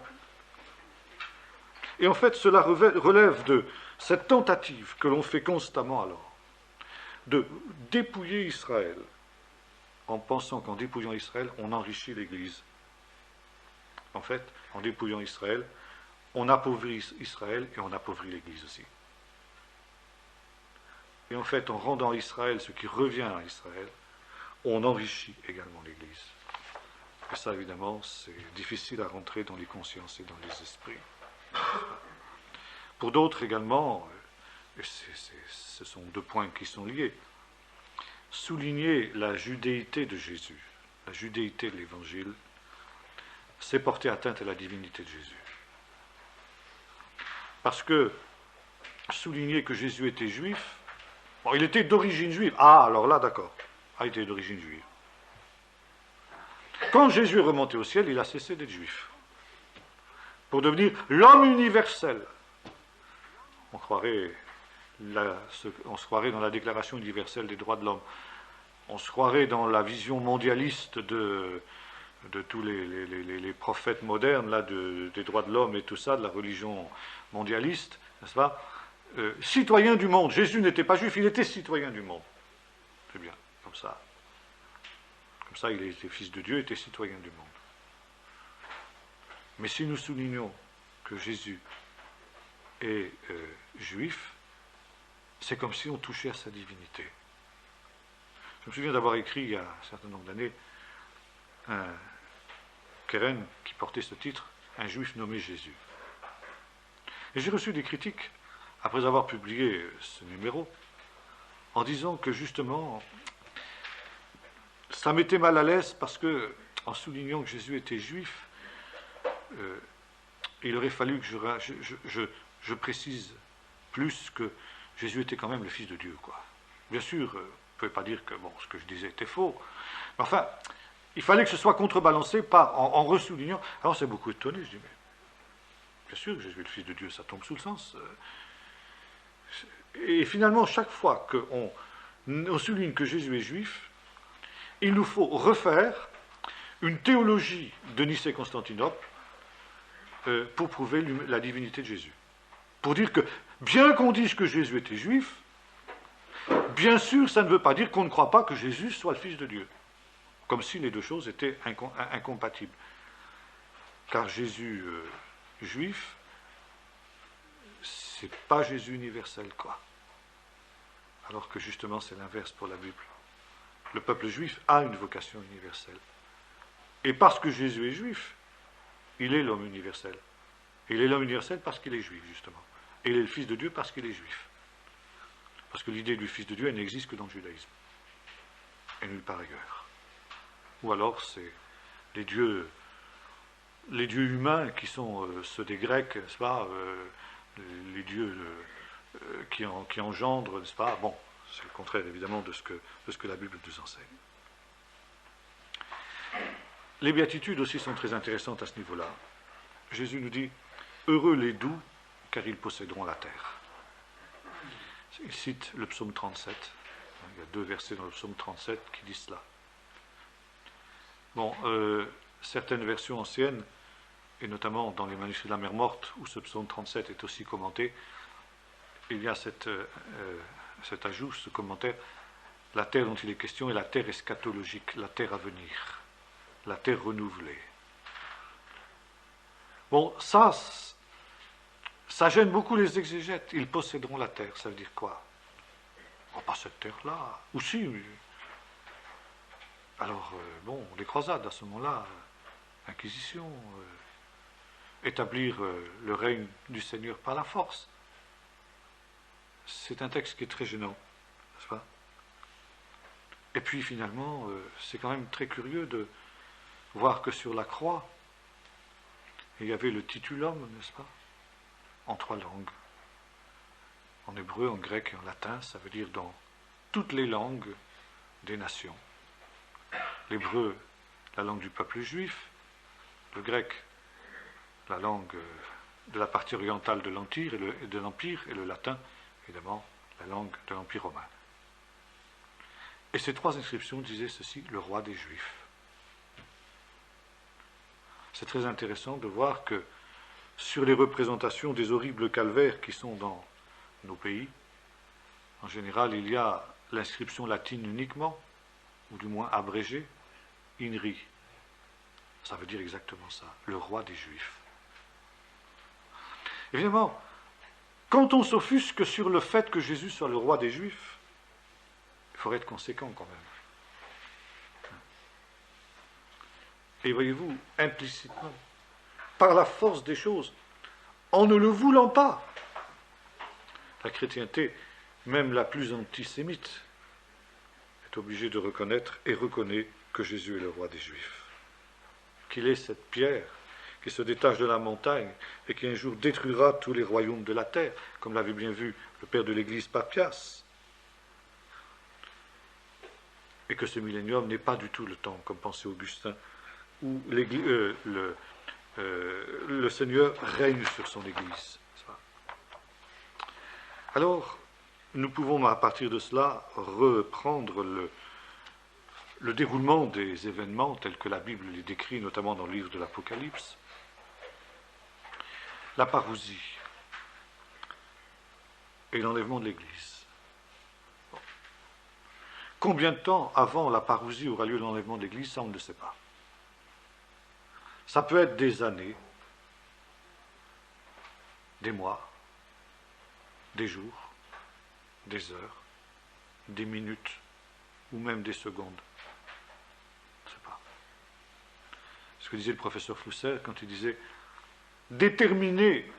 Et en fait, cela relève de cette tentative que l'on fait constamment alors, de dépouiller Israël, en pensant qu'en dépouillant Israël, on enrichit l'Église. En fait, en dépouillant Israël, on appauvrit Israël et on appauvrit l'Église aussi. Et en fait, en rendant Israël ce qui revient à Israël, on enrichit également l'Église. Et ça, évidemment, c'est difficile à rentrer dans les consciences et dans les esprits. Pour d'autres également, ce sont deux points qui sont liés. Souligner la judéité de Jésus, la judéité de l'Évangile, c'est porter atteinte à la divinité de Jésus. Parce que souligner que Jésus était juif, bon, il était d'origine juive. Ah, alors là, d'accord. Ah, il était d'origine juive. Quand Jésus est remonté au ciel, il a cessé d'être juif. Pour devenir l'homme universel. On se croirait dans la Déclaration universelle des droits de l'homme. On se croirait dans la vision mondialiste de tous les prophètes modernes, là, des droits de l'homme et tout ça, de la religion mondialiste, n'est-ce pas? Citoyen du monde. Jésus n'était pas juif, il était citoyen du monde. C'est bien, comme ça. Comme ça, il était fils de Dieu, il était citoyen du monde. Mais si nous soulignons que Jésus est juif, c'est comme si on touchait à sa divinité. Je me souviens d'avoir écrit, il y a un certain nombre d'années, un Keren qui portait ce titre, un juif nommé Jésus. Et j'ai reçu des critiques, après avoir publié ce numéro, en disant que justement, ça m'était mal à l'aise parce que, en soulignant que Jésus était juif, il aurait fallu que je précise plus que Jésus était quand même le Fils de Dieu, quoi. Bien sûr, vous ne pouvez pas dire que ce que je disais était faux. Mais enfin, il fallait que ce soit contrebalancé en ressoulignant. Alors, c'est beaucoup étonné, je dis, mais bien sûr que Jésus est le Fils de Dieu, ça tombe sous le sens. Et finalement, chaque fois qu'on souligne que Jésus est juif, il nous faut refaire une théologie de Nicée-Constantinople pour prouver la divinité de Jésus. Pour dire que, bien qu'on dise que Jésus était juif, bien sûr, ça ne veut pas dire qu'on ne croit pas que Jésus soit le Fils de Dieu. Comme si les deux choses étaient incompatibles. Car Jésus juif, c'est pas Jésus universel, quoi. Alors que justement, c'est l'inverse pour la Bible. Le peuple juif a une vocation universelle. Et parce que Jésus est juif, il est l'homme universel. Il est l'homme universel parce qu'il est juif, justement. Et il est le Fils de Dieu parce qu'il est juif. Parce que l'idée du Fils de Dieu, elle n'existe que dans le judaïsme. Et nulle part ailleurs. Ou alors, c'est les dieux humains qui sont ceux des Grecs, n'est-ce pas, les dieux qui engendrent, n'est-ce pas. Bon, c'est le contraire, évidemment, de ce que la Bible nous enseigne. Les béatitudes aussi sont très intéressantes à ce niveau-là. Jésus nous dit « Heureux les doux, car ils posséderont la terre ». Il cite le psaume 37. Il y a 2 versets dans le psaume 37 qui disent cela. Bon, certaines versions anciennes, et notamment dans les manuscrits de la mer Morte, où ce psaume 37 est aussi commenté, il y a cet ajout, ce commentaire, la terre dont il est question est la terre eschatologique, la terre à venir, la terre renouvelée. Bon, ça gêne beaucoup les exégètes. Ils posséderont la terre, ça veut dire quoi? Oh, pas cette terre-là. Ou si. Alors, bon, les croisades, à ce moment-là, Inquisition, établir le règne du Seigneur par la force. C'est un texte qui est très gênant, n'est-ce pas? Et puis, finalement, c'est quand même très curieux de voir que sur la croix, il y avait le titulum, n'est-ce pas? En 3 langues. En hébreu, en grec et en latin, ça veut dire dans toutes les langues des nations. L'hébreu, la langue du peuple juif, le grec, la langue de la partie orientale de l'Empire et le latin, évidemment, la langue de l'Empire romain. Et ces 3 inscriptions disaient ceci, le roi des Juifs. C'est très intéressant de voir que sur les représentations des horribles calvaires qui sont dans nos pays, en général, il y a l'inscription latine uniquement, ou du moins abrégée, INRI. Ça veut dire exactement ça, le roi des Juifs. Évidemment, quand on s'offusque sur le fait que Jésus soit le roi des Juifs, il faudrait être conséquent quand même. Et voyez-vous, implicitement, par la force des choses, en ne le voulant pas, la chrétienté, même la plus antisémite, est obligée de reconnaître et reconnaît que Jésus est le roi des Juifs. Qu'il est cette pierre qui se détache de la montagne et qui un jour détruira tous les royaumes de la terre, comme l'avait bien vu le père de l'Église Papias. Et que ce millénium n'est pas du tout le temps, comme pensait Augustin, où le Seigneur règne sur son Église. Alors, nous pouvons à partir de cela reprendre le déroulement des événements tels que la Bible les décrit, notamment dans le livre de l'Apocalypse. La parousie et l'enlèvement de l'Église. Bon. Combien de temps avant la parousie aura lieu l'enlèvement de l'Église, ça on ne le sait pas. Ça peut être des années, des mois, des jours, des heures, des minutes, ou même des secondes. Je ne sais pas. Ce que disait le professeur Flousser quand il disait déterminer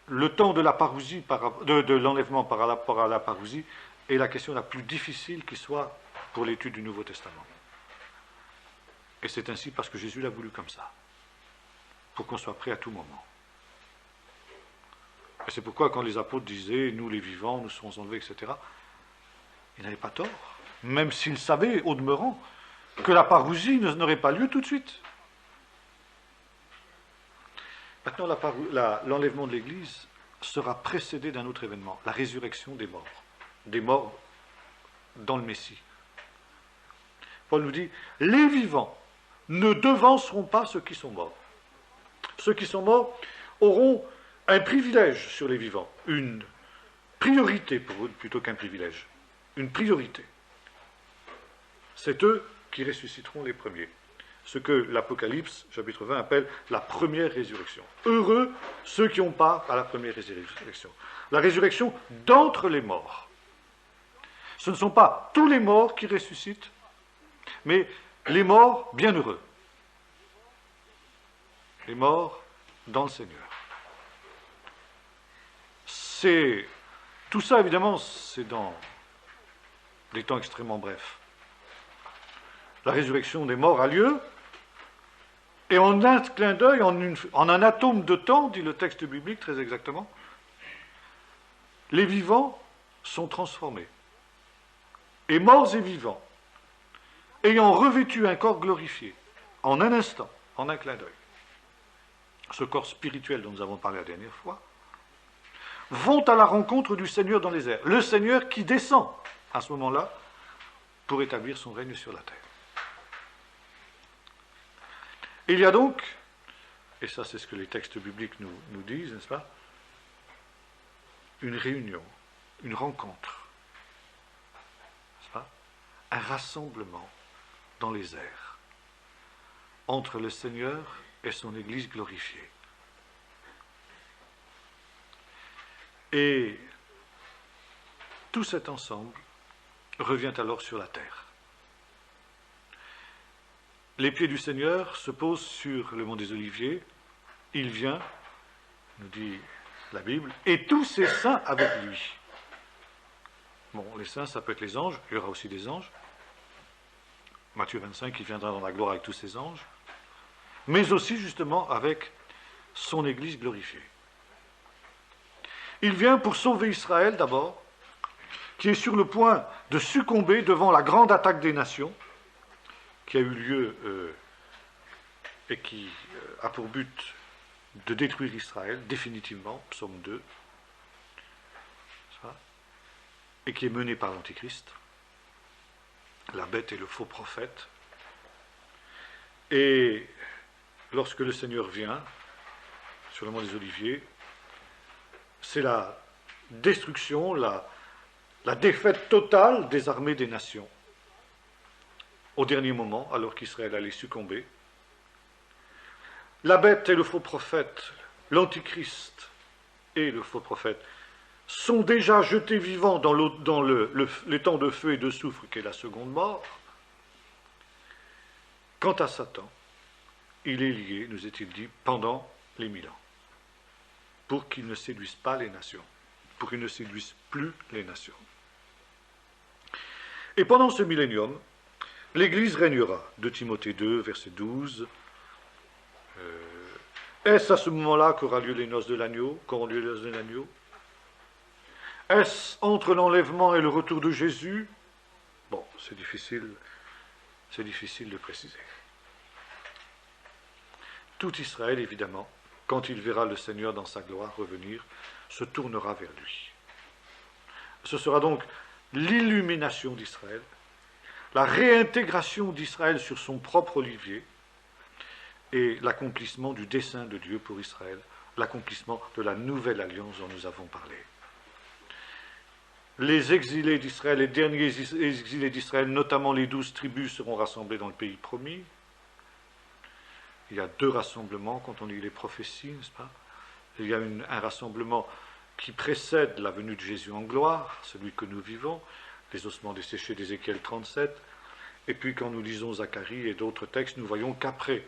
le temps de la parousie, de l'enlèvement par rapport à la parousie, est la question la plus difficile qui soit pour l'étude du Nouveau Testament. Et c'est ainsi parce que Jésus l'a voulu comme ça, pour qu'on soit prêt à tout moment. Et c'est pourquoi quand les apôtres disaient « nous les vivants, nous serons enlevés », etc., ils n'avaient pas tort, même s'ils savaient, au demeurant, que la parousie n'aurait pas lieu tout de suite. Maintenant, l'enlèvement de l'Église sera précédé d'un autre événement, la résurrection des morts dans le Messie. Paul nous dit, les vivants ne devanceront pas ceux qui sont morts. Ceux qui sont morts auront un privilège sur les vivants, une priorité pour eux plutôt qu'un privilège, une priorité. C'est eux qui ressusciteront les premiers. Ce que l'Apocalypse, chapitre 20, appelle la première résurrection. Heureux ceux qui ont part à la première résurrection. La résurrection d'entre les morts. Ce ne sont pas tous les morts qui ressuscitent, mais les morts bienheureux. les morts dans le Seigneur. C'est tout ça, évidemment, c'est dans des temps extrêmement brefs. La résurrection des morts a lieu, et en un clin d'œil, en un atome de temps, dit le texte biblique très exactement, les vivants sont transformés. Et morts et vivants, ayant revêtu un corps glorifié, en un instant, en un clin d'œil, ce corps spirituel dont nous avons parlé la dernière fois, vont à la rencontre du Seigneur dans les airs. Le Seigneur qui descend, à ce moment-là, pour établir son règne sur la terre. Il y a donc, et ça c'est ce que les textes bibliques nous disent, n'est-ce pas, une réunion, une rencontre, n'est-ce pas, un rassemblement dans les airs entre le Seigneur et son Église glorifiée. Et tout cet ensemble revient alors sur la terre. Les pieds du Seigneur se posent sur le mont des Oliviers. Il vient, nous dit la Bible, et tous ses saints avec lui. Bon, les saints, ça peut être les anges, il y aura aussi des anges. Matthieu 25, il viendra dans la gloire avec tous ses anges, mais aussi justement avec son Église glorifiée. Il vient pour sauver Israël d'abord, qui est sur le point de succomber devant la grande attaque des nations, qui a eu lieu et qui a pour but de détruire Israël définitivement, psaume 2, et qui est menée par l'Antéchrist, la bête et le faux prophète. Et lorsque le Seigneur vient sur le mont des Oliviers, c'est la destruction, la défaite totale des armées des nations. Au dernier moment, alors qu'Israël allait succomber, la bête et le faux prophète, l'Antichrist et le faux prophète, sont déjà jetés vivants dans les temps de feu et de soufre qu'est la seconde mort. Quant à Satan, il est lié, nous est-il dit, pendant les 1000 ans, pour qu'il ne séduise pas les nations, pour qu'il ne séduise plus les nations. Et pendant ce millénium, l'Église régnera, de Timothée 2, verset 12. Est-ce à ce moment-là qu'aura lieu les noces de l'agneau, qu'auront lieu les noces de l'agneau? Est-ce entre l'enlèvement et le retour de Jésus? Bon, c'est difficile de préciser. Tout Israël, évidemment, quand il verra le Seigneur dans sa gloire revenir, se tournera vers lui. Ce sera donc l'illumination d'Israël, la réintégration d'Israël sur son propre olivier et l'accomplissement du dessein de Dieu pour Israël, l'accomplissement de la nouvelle alliance dont nous avons parlé. Les exilés d'Israël, les derniers exilés d'Israël, notamment les 12 tribus, seront rassemblés dans le pays promis. Il y a 2 rassemblements quand on lit les prophéties, n'est-ce pas? Il y a un rassemblement qui précède la venue de Jésus en gloire, celui que nous vivons, les ossements desséchés d'Ézéchiel 37. Et puis quand nous lisons Zacharie et d'autres textes, nous voyons qu'après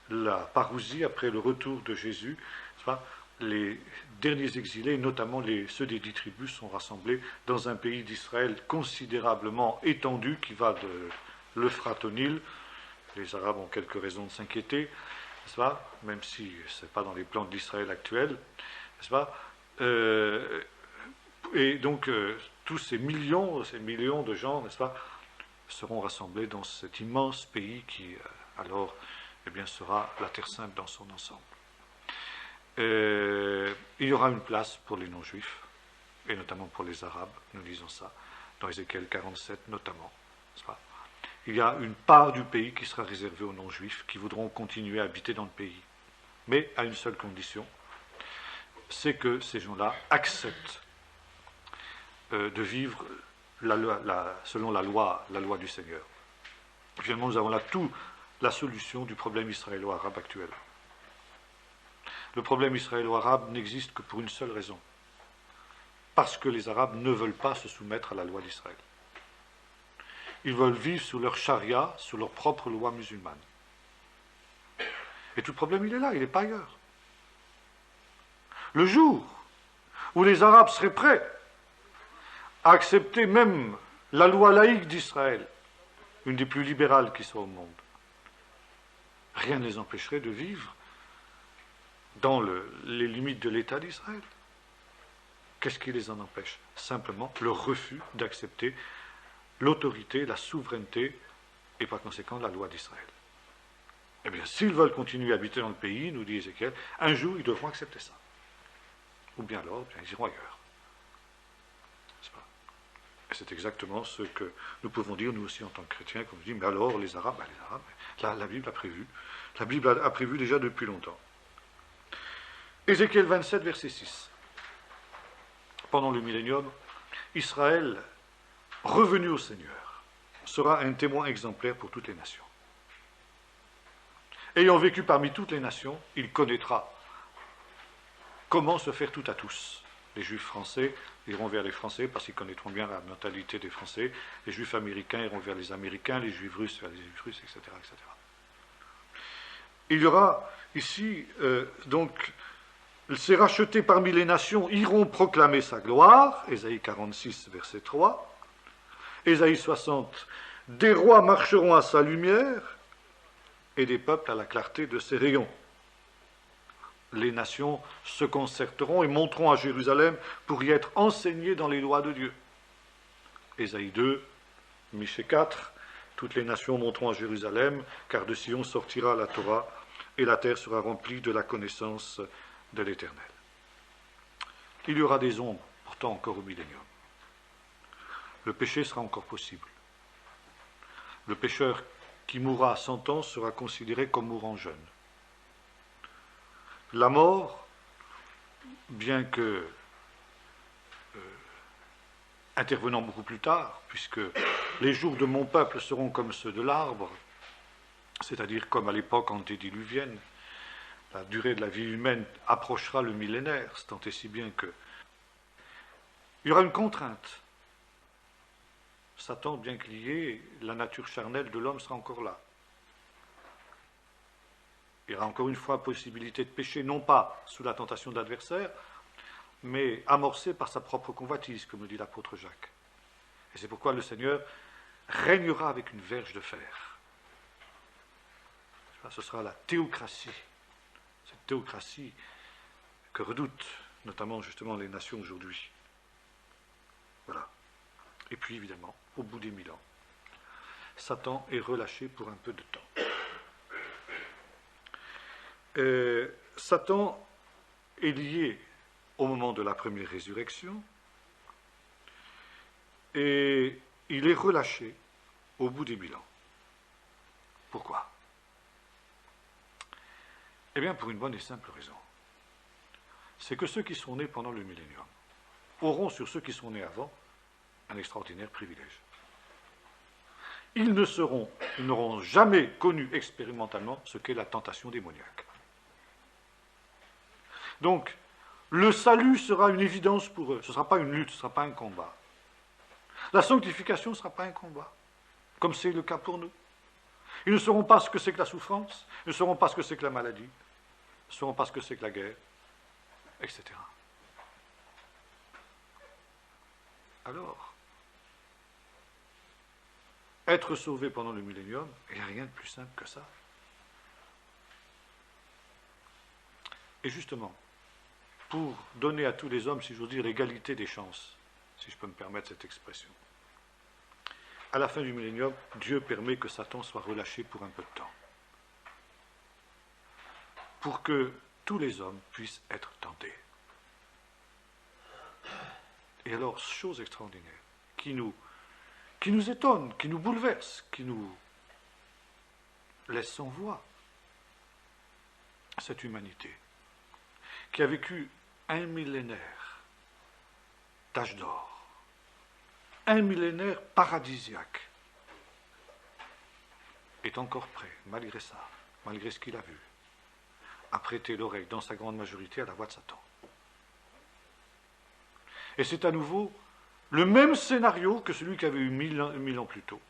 la parousie, après le retour de Jésus, n'est-ce pas, les derniers exilés, notamment ceux des 10 tribus, sont rassemblés dans un pays d'Israël considérablement étendu qui va de l'Euphrate au Nil. Les Arabes ont quelques raisons de s'inquiéter, n'est-ce pas, même si ce n'est pas dans les plans de l'Israël actuel, n'est-ce pas, et donc tous ces millions de gens, n'est-ce pas, seront rassemblés dans cet immense pays qui, alors, eh bien, sera la Terre Sainte dans son ensemble. Il y aura une place pour les non-juifs, et notamment pour les Arabes, nous lisons ça, dans Ézéchiel 47 notamment, n'est-ce pas. Il y a une part du pays qui sera réservée aux non-juifs, qui voudront continuer à habiter dans le pays, mais à une seule condition, c'est que ces gens-là acceptent de vivre selon la loi du Seigneur. Finalement, nous avons là tout la solution du problème israélo-arabe actuel. Le problème israélo-arabe n'existe que pour une seule raison. Parce que les Arabes ne veulent pas se soumettre à la loi d'Israël. Ils veulent vivre sous leur charia, sous leur propre loi musulmane. Et tout le problème, il est là, il n'est pas ailleurs. Le jour où les Arabes seraient prêts à accepter même la loi laïque d'Israël, une des plus libérales qui soit au monde, rien ne les empêcherait de vivre dans les limites de l'État d'Israël. Qu'est-ce qui les en empêche? Simplement le refus d'accepter l'autorité, la souveraineté et par conséquent la loi d'Israël. Eh bien, s'ils veulent continuer à habiter dans le pays, nous dit Ézéchiel, un jour ils devront accepter ça. Ou bien alors, bien, ils iront ailleurs. N'est-ce pas? Et c'est exactement ce que nous pouvons dire, nous aussi en tant que chrétiens, comme je dis, mais alors les Arabes, la Bible a prévu. La Bible a prévu déjà depuis longtemps. Ézéchiel 27, verset 6. Pendant le millénium, Israël, revenu au Seigneur, sera un témoin exemplaire pour toutes les nations. Ayant vécu parmi toutes les nations, il connaîtra comment se faire tout à tous. Les Juifs français iront vers les Français parce qu'ils connaîtront bien la mentalité des Français. Les Juifs américains iront vers les Américains, les Juifs russes vers les Juifs russes, etc. etc. Il y aura ici, donc, ces rachetés parmi les nations iront proclamer sa gloire, Ésaïe 46, verset 3. Ésaïe 60, des rois marcheront à sa lumière et des peuples à la clarté de ses rayons. Les nations se concerteront et monteront à Jérusalem pour y être enseignées dans les lois de Dieu. Ésaïe 2, Michée 4, toutes les nations monteront à Jérusalem, car de Sion sortira la Torah, et la terre sera remplie de la connaissance de l'Éternel. Il y aura des ombres, pourtant encore au millénium. Le péché sera encore possible. Le pécheur qui mourra à 100 ans sera considéré comme mourant jeune. La mort, bien que intervenant beaucoup plus tard, puisque les jours de mon peuple seront comme ceux de l'arbre, c'est-à-dire comme à l'époque antédiluvienne, la durée de la vie humaine approchera le millénaire, tant et si bien que il y aura une contrainte. Satan, bien qu'il y ait, la nature charnelle de l'homme sera encore là. Il y aura encore une fois possibilité de pécher, non pas sous la tentation de l'adversaire, mais amorcée par sa propre convoitise, comme le dit l'apôtre Jacques. Et c'est pourquoi le Seigneur régnera avec une verge de fer. Ce sera la théocratie. Cette théocratie que redoutent notamment justement les nations aujourd'hui. Voilà. Et puis évidemment, au bout des 1000 ans, Satan est relâché pour un peu de temps. Satan est lié au moment de la première résurrection et il est relâché au bout des 1000 ans. Pourquoi? Eh bien, pour une bonne et simple raison. C'est que ceux qui sont nés pendant le millénium auront sur ceux qui sont nés avant un extraordinaire privilège. Ils n'auront jamais connu expérimentalement ce qu'est la tentation démoniaque. Donc, le salut sera une évidence pour eux. Ce ne sera pas une lutte, ce ne sera pas un combat. La sanctification ne sera pas un combat, comme c'est le cas pour nous. Ils ne sauront pas ce que c'est que la souffrance, ils ne sauront pas ce que c'est que la maladie, ils ne sauront pas ce que c'est que la guerre, etc. Alors, être sauvé pendant le millénium, il n'y a rien de plus simple que ça. Et justement, pour donner à tous les hommes, si j'ose dire, l'égalité des chances, si je peux me permettre cette expression, à la fin du millénium, Dieu permet que Satan soit relâché pour un peu de temps, pour que tous les hommes puissent être tentés. Et alors, chose extraordinaire, qui nous étonne, qui nous bouleverse, qui nous laisse sans voix, cette humanité, qui a vécu un millénaire d'âge d'or, un millénaire paradisiaque, est encore prêt, malgré ça, malgré ce qu'il a vu, à prêter l'oreille, dans sa grande majorité, à la voix de Satan. Et c'est à nouveau le même scénario que celui qui avait eu 1000 ans plus tôt.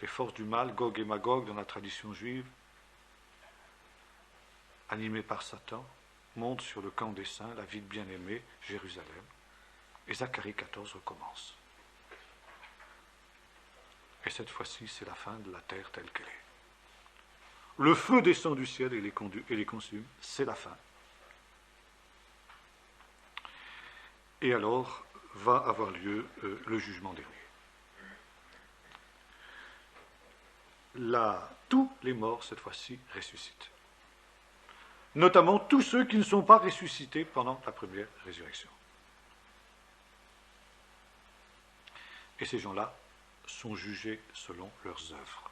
Les forces du mal, Gog et Magog, dans la tradition juive, animé par Satan, monte sur le camp des saints, la ville bien-aimée, Jérusalem. Et Zacharie 14 recommence. Et cette fois-ci, c'est la fin de la terre telle qu'elle est. Le feu descend du ciel et les consume, c'est la fin. Et alors va avoir lieu le jugement dernier. Là, tous les morts, cette fois-ci, ressuscitent. Notamment tous ceux qui ne sont pas ressuscités pendant la première résurrection. Et ces gens-là sont jugés selon leurs œuvres.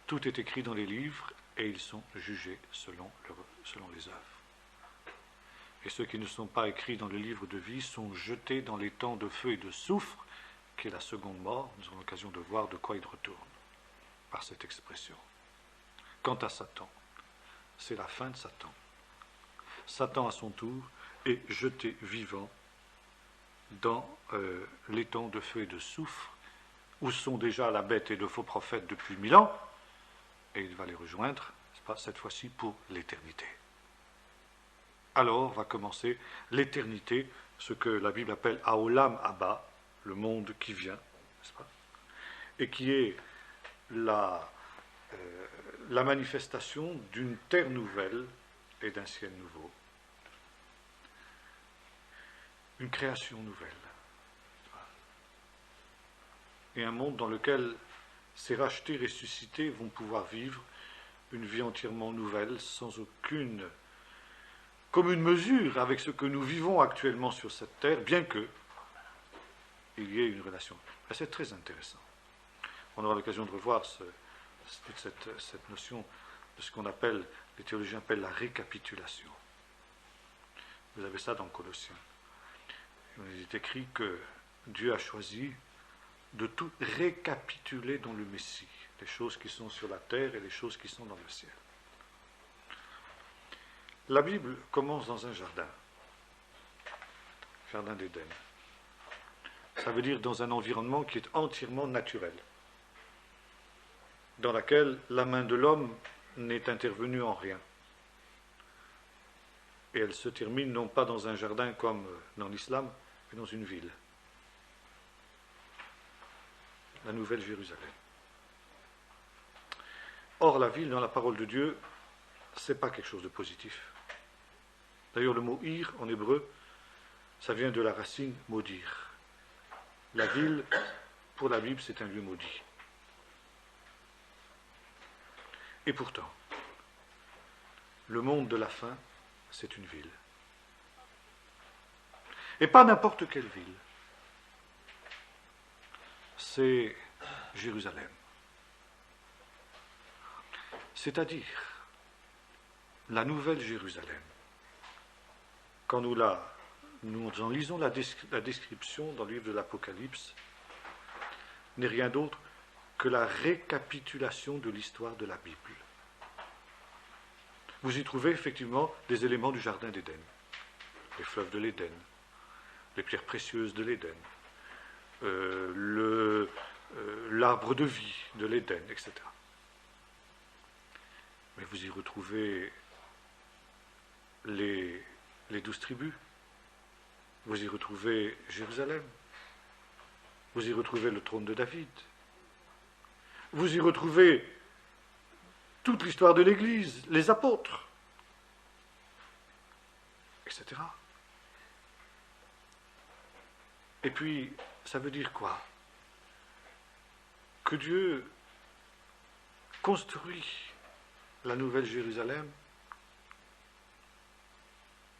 Tout est écrit dans les livres et ils sont jugés selon les œuvres. Et ceux qui ne sont pas écrits dans le livre de vie sont jetés dans les temps de feu et de soufre, qui est la seconde mort. Nous avons l'occasion de voir de quoi il retourne par cette expression. Quant à Satan, c'est la fin de Satan. Satan, à son tour, est jeté vivant dans les temps de feu et de soufre, où sont déjà la bête et le faux prophète depuis 1000 ans, et il va les rejoindre, n'est-ce pas, cette fois-ci pour l'éternité. Alors va commencer l'éternité, ce que la Bible appelle Haolam Abba, le monde qui vient, n'est-ce pas, et qui est la manifestation d'une terre nouvelle et d'un ciel nouveau. Une création nouvelle. Et un monde dans lequel ces rachetés ressuscités vont pouvoir vivre une vie entièrement nouvelle, sans aucune commune mesure avec ce que nous vivons actuellement sur cette terre, bien que il y ait une relation. C'est très intéressant. On aura l'occasion de revoir cette notion de ce qu'on appelle, les théologiens appellent la récapitulation. Vous avez ça dans Colossiens. Il est écrit que Dieu a choisi de tout récapituler dans le Messie, les choses qui sont sur la terre et les choses qui sont dans le ciel. La Bible commence dans un jardin d'Éden. Ça veut dire dans un environnement qui est entièrement naturel, dans lequel la main de l'homme n'est intervenue en rien. Et elle se termine non pas dans un jardin comme dans l'islam, mais dans une ville. La Nouvelle Jérusalem. Or, la ville, dans la parole de Dieu, ce n'est pas quelque chose de positif. D'ailleurs, le mot « ir » en hébreu, ça vient de la racine « maudire ». La ville, pour la Bible, c'est un lieu maudit. Et pourtant, le monde de la fin, c'est une ville. Et pas n'importe quelle ville. C'est Jérusalem. C'est-à-dire la nouvelle Jérusalem. Quand nous en lisons la description dans le livre de l'Apocalypse, n'est rien d'autre que la récapitulation de l'histoire de la Bible. Vous y trouvez effectivement des éléments du jardin d'Éden, les fleuves de l'Éden, les pierres précieuses de l'Éden, l'arbre de vie de l'Éden, etc. Mais vous y retrouvez les 12 tribus, vous y retrouvez Jérusalem, vous y retrouvez le trône de David, vous y retrouvez toute l'histoire de l'Église, les apôtres, etc. Et puis, ça veut dire quoi? Que Dieu construit la nouvelle Jérusalem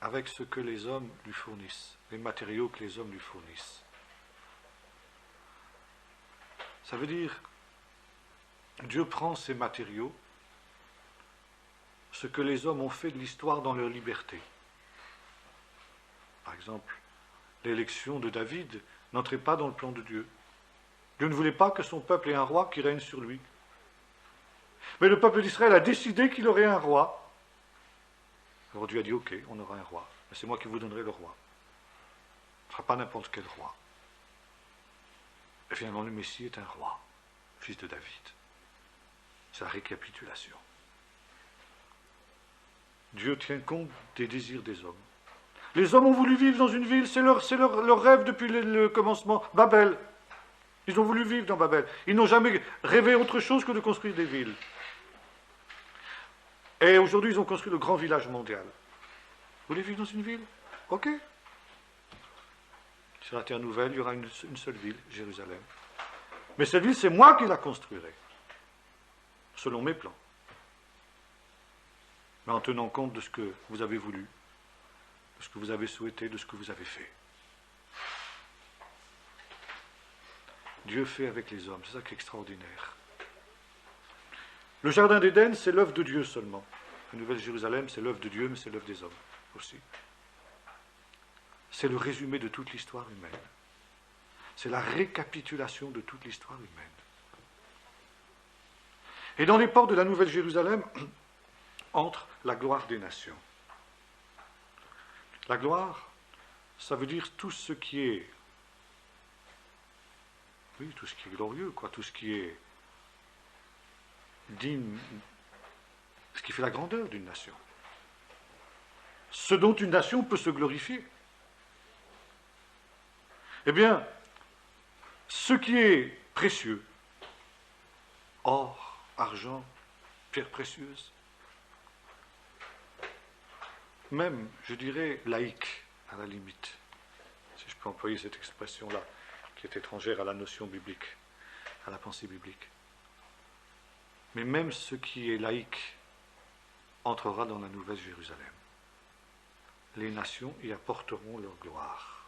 avec ce que les hommes lui fournissent, les matériaux que les hommes lui fournissent. Ça veut dire, Dieu prend ces matériaux, ce que les hommes ont fait de l'histoire dans leur liberté. Par exemple, l'élection de David n'entrait pas dans le plan de Dieu. Dieu ne voulait pas que son peuple ait un roi qui règne sur lui. Mais le peuple d'Israël a décidé qu'il aurait un roi. Alors Dieu a dit, ok, on aura un roi, mais c'est moi qui vous donnerai le roi. Ce ne sera pas n'importe quel roi. Et finalement, le Messie est un roi, fils de David. C'est la récapitulation. Dieu tient compte des désirs des hommes. Les hommes ont voulu vivre dans une ville, c'est leur rêve depuis le commencement. Babel. Ils ont voulu vivre dans Babel. Ils n'ont jamais rêvé autre chose que de construire des villes. Et aujourd'hui, ils ont construit le grand village mondial. Vous voulez vivre dans une ville? Ok. Sur la terre nouvelle, il y aura une seule ville, Jérusalem. Mais cette ville, c'est moi qui la construirai, selon mes plans. Mais en tenant compte de ce que vous avez voulu, de ce que vous avez souhaité, de ce que vous avez fait. Dieu fait avec les hommes, c'est ça qui est extraordinaire. Le jardin d'Éden, c'est l'œuvre de Dieu seulement. La Nouvelle Jérusalem, c'est l'œuvre de Dieu, mais c'est l'œuvre des hommes aussi. C'est le résumé de toute l'histoire humaine. C'est la récapitulation de toute l'histoire humaine. Et dans les portes de la Nouvelle Jérusalem entre la gloire des nations. La gloire, ça veut dire tout ce qui est, oui, tout ce qui est glorieux, quoi, tout ce qui est digne, ce qui fait la grandeur d'une nation. Ce dont une nation peut se glorifier. Eh bien, ce qui est précieux, or, argent, pierres précieuses, même, je dirais, laïque, à la limite, si je peux employer cette expression-là, qui est étrangère à la notion biblique, à la pensée biblique. Mais même ce qui est laïque entrera dans la Nouvelle Jérusalem. Les nations y apporteront leur gloire.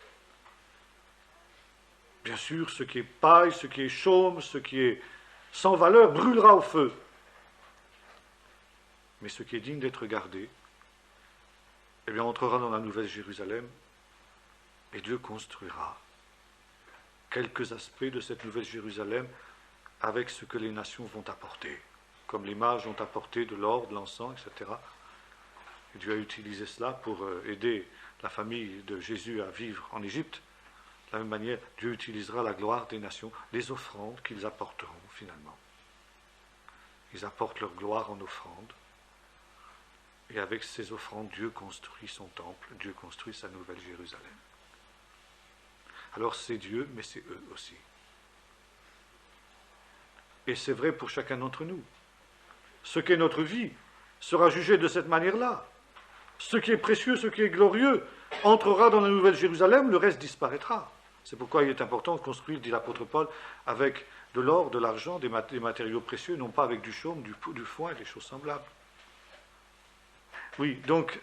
Bien sûr, ce qui est paille, ce qui est chaume, ce qui est sans valeur brûlera au feu. Mais ce qui est digne d'être gardé, eh bien, entrera dans la Nouvelle Jérusalem et Dieu construira quelques aspects de cette Nouvelle Jérusalem avec ce que les nations vont apporter, comme les mages ont apporté de l'or, de l'encens, etc. Et Dieu a utilisé cela pour aider la famille de Jésus à vivre en Égypte. De la même manière, Dieu utilisera la gloire des nations, les offrandes qu'ils apporteront finalement. Ils apportent leur gloire en offrande. Et avec ces offrandes, Dieu construit son temple, Dieu construit sa Nouvelle Jérusalem. Alors c'est Dieu, mais c'est eux aussi. Et c'est vrai pour chacun d'entre nous. Ce qu'est notre vie sera jugé de cette manière-là. Ce qui est précieux, ce qui est glorieux, entrera dans la Nouvelle Jérusalem, le reste disparaîtra. C'est pourquoi il est important de construire, dit l'apôtre Paul, avec de l'or, de l'argent, des matériaux précieux, non pas avec du chaume, du foin et des choses semblables. Oui, donc,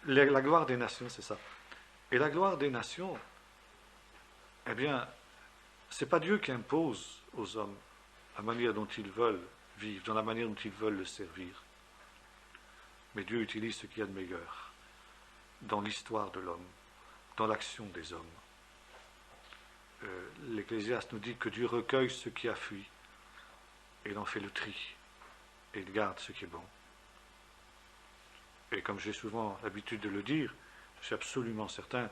la gloire des nations, c'est ça. Et la gloire des nations, eh bien, ce n'est pas Dieu qui impose aux hommes la manière dont ils veulent vivre, dans la manière dont ils veulent le servir. Mais Dieu utilise ce qu'il y a de meilleur dans l'histoire de l'homme, dans l'action des hommes. L'Ecclésiaste nous dit que Dieu recueille ce qui a fui, et il en fait le tri, et il garde ce qui est bon. Et comme j'ai souvent l'habitude de le dire, je suis absolument certain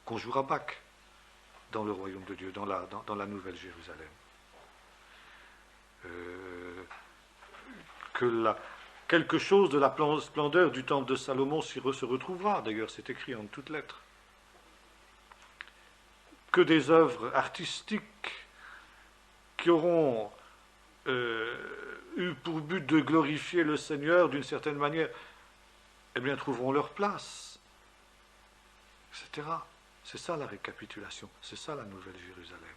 qu'on jouera Pâques dans le royaume de Dieu, dans la Nouvelle Jérusalem. Quelque chose de la splendeur du temple de Salomon se retrouvera, d'ailleurs c'est écrit en toutes lettres. Que des œuvres artistiques qui auront eu pour but de glorifier le Seigneur d'une certaine manière, eh bien, trouveront leur place, etc. C'est ça la récapitulation, c'est ça la Nouvelle Jérusalem.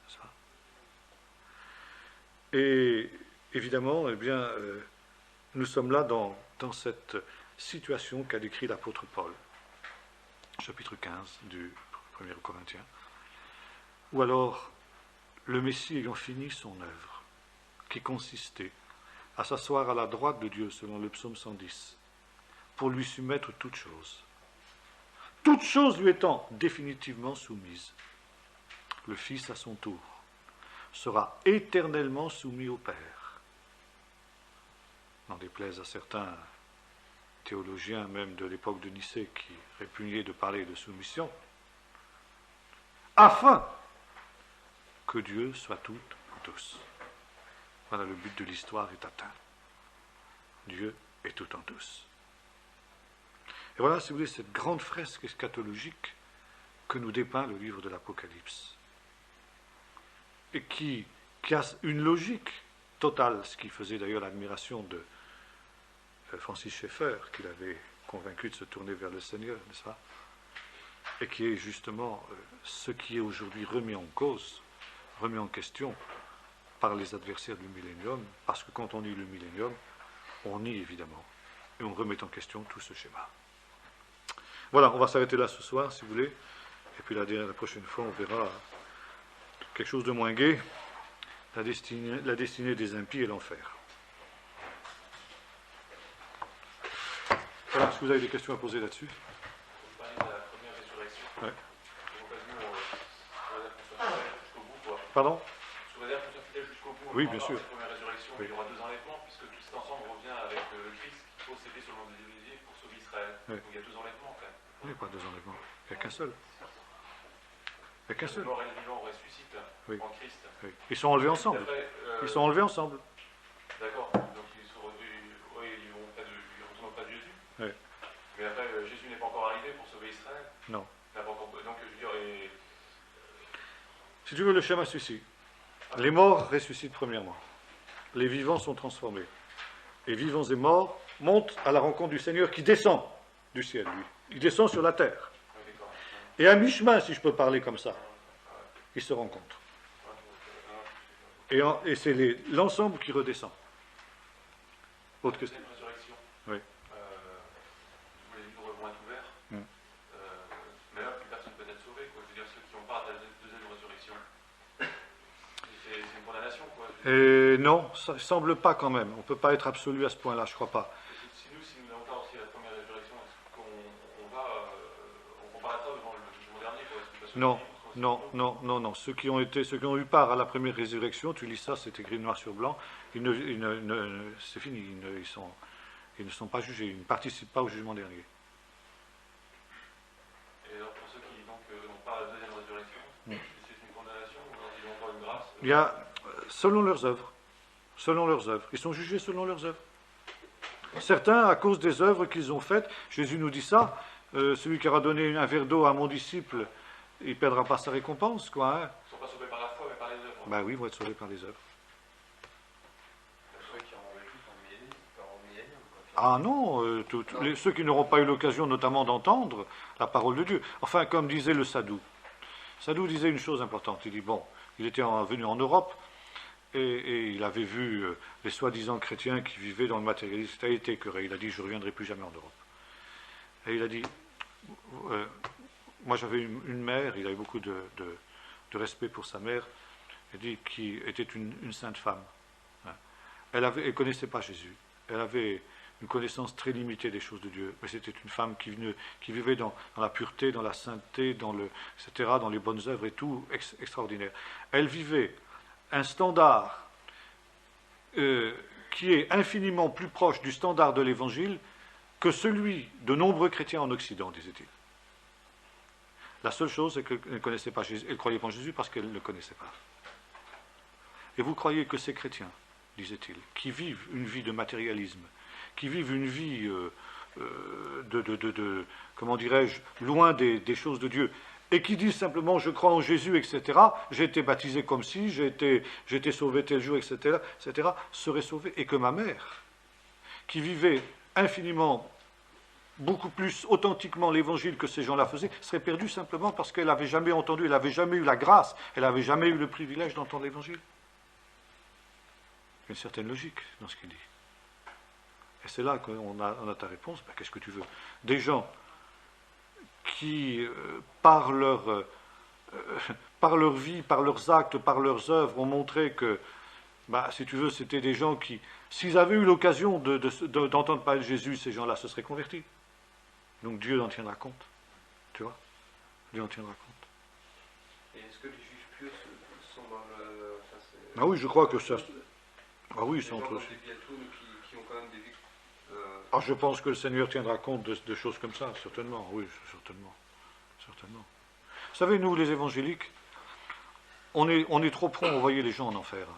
Ça. Et évidemment, eh bien, nous sommes là dans cette situation qu'a décrit l'apôtre Paul, chapitre 15 du 1er Corinthiens, où alors le Messie ayant fini son œuvre, qui consistait à s'asseoir à la droite de Dieu, selon le psaume 110, pour lui soumettre toutes choses lui étant définitivement soumises, le Fils à son tour sera éternellement soumis au Père. N'en déplaise à certains théologiens, même de l'époque de Nicée, qui répugnaient de parler de soumission, afin que Dieu soit tout en tous. Voilà, le but de l'histoire est atteint. Dieu est tout en tous. Et voilà, si vous voulez, cette grande fresque eschatologique que nous dépeint le livre de l'Apocalypse. Et qui a une logique totale, ce qui faisait d'ailleurs l'admiration de Francis Schaeffer, qui l'avait convaincu de se tourner vers le Seigneur, n'est-ce pas? Et qui est justement ce qui est aujourd'hui remis en cause, remis en question par les adversaires du millénium, parce que quand on nie le millénium, on nie évidemment, et on remet en question tout ce schéma. Voilà, on va s'arrêter là ce soir, si vous voulez, et puis la prochaine fois, on verra quelque chose de moins gai, la destinée des impies et l'enfer. Voilà, est-ce que vous avez des questions à poser là-dessus? Vous parlez de la première résurrection. Ouais. Sous réserve qu'on soit fidèle jusqu'au bout, quoi. Pardon? Sous réserve qu'on soit fidèle jusqu'au bout. Oui, bien sûr. La première résurrection, Oui. il y aura 2 enlèvements, puisque tout cet ensemble revient avec le Christ qui faut céder selon les Olivier pour sauver Israël. Oui. Donc il y a 2 enlèvements, quand même. Il n'y a pas 2 enlèvements. Il n'y a qu'un seul. Il n'y a qu'un seul. Le mort et le vivant ressuscitent Oui. en Christ. Oui. Ils sont enlevés ensemble. Après, Ils sont enlevés ensemble. D'accord. Donc ils vont retourner auprès de Jésus. Oui. Mais après, Jésus n'est pas encore arrivé pour sauver Israël. Non. Il n'a pas encore... Donc je veux dire, Si tu veux, le schéma celui-ci. Les morts ressuscitent premièrement. Les vivants sont transformés. Les vivants et morts montent à la rencontre du Seigneur qui descend du ciel, lui. Il descend sur la terre. Et à mi-chemin, si je peux parler comme ça, ils se rencontrent. Et c'est l'ensemble qui redescend. Autre question? Deuxième résurrection. Oui. Tous les livres vont être ouverts. Mm. Mais là, plus personne peut être sauvé. Quoi. Je veux dire, ceux qui ont part de la deuxième résurrection. C'est une condamnation, quoi. Non, ça ne semble pas quand même. On ne peut pas être absolu à ce point-là, je ne crois pas. Si nous n'avons pas aussi la première résurrection, est-ce qu'on comparaîtra devant le jugement dernier, quoi? Non. Ceux qui ont eu part à la première résurrection, tu lis ça, c'est écrit noir sur blanc, c'est fini, ils ne sont pas jugés, ils ne participent pas au jugement dernier. Et alors pour ceux qui n'ont pas la deuxième résurrection, c'est une condamnation ou alors ils ont encore une grâce? Il y a, selon leurs œuvres, ils sont jugés selon leurs œuvres. Certains, à cause des œuvres qu'ils ont faites, Jésus nous dit ça, celui qui aura donné un verre d'eau à mon disciple, il ne perdra pas sa récompense, quoi. Hein. Ils ne sont pas sauvés par la foi, mais par les œuvres. Ben oui, ils vont être sauvés par les œuvres. Ceux qui ont vécu en millénium. Ah non, ceux qui n'auront pas eu l'occasion notamment d'entendre la parole de Dieu. Enfin, comme disait le Sadou. Sadou disait une chose importante. Il dit, bon, il était venu en Europe et il avait vu les soi-disant chrétiens qui vivaient dans le matérialisme. Il a été écœuré. Il a dit, je ne reviendrai plus jamais en Europe. Et il a dit, moi j'avais une mère, il avait beaucoup de respect pour sa mère, il dit, qui était une sainte femme. Elle ne connaissait pas Jésus. Elle avait une connaissance très limitée des choses de Dieu, mais c'était une femme qui vivait dans la pureté, dans la sainteté, etc., dans les bonnes œuvres et tout, extraordinaire. Elle vivait un standard qui est infiniment plus proche du standard de l'Évangile que celui de nombreux chrétiens en Occident, disait-il. La seule chose, c'est qu'elle ne connaissait pas Jésus, elle ne croyait pas en Jésus parce qu'elle ne le connaissait pas. Et vous croyez que ces chrétiens, disait-il, qui vivent une vie de matérialisme, qui vivent une vie comment dirais-je, loin des choses de Dieu, et qui disent simplement je crois en Jésus, etc., j'ai été baptisé comme si, j'ai été sauvé tel jour, etc., seraient sauvés, et que ma mère, qui vivait infiniment, beaucoup plus authentiquement l'évangile que ces gens-là faisaient, serait perdue simplement parce qu'elle n'avait jamais entendu, elle n'avait jamais eu la grâce, elle n'avait jamais eu le privilège d'entendre l'évangile. Il y a une certaine logique dans ce qu'il dit. Et c'est là qu'on a ta réponse. Ben, qu'est-ce que tu veux? Des gens qui, par leur vie, par leurs actes, par leurs œuvres, ont montré que, si tu veux, c'était des gens qui, s'ils avaient eu l'occasion d'entendre parler de Jésus, ces gens-là se seraient convertis. Donc Dieu en tiendra compte. Tu vois? Dieu en tiendra compte. Et est-ce que les juifs pieux sont dans le... Ah oui, je crois que ça... Ah oui, ils sont entre eux. Qui ont quand même des vies... Ah, je pense que le Seigneur tiendra compte de choses comme ça, certainement, oui, certainement. Vous savez, nous, les évangéliques, on est trop prompt à envoyer les gens en enfer.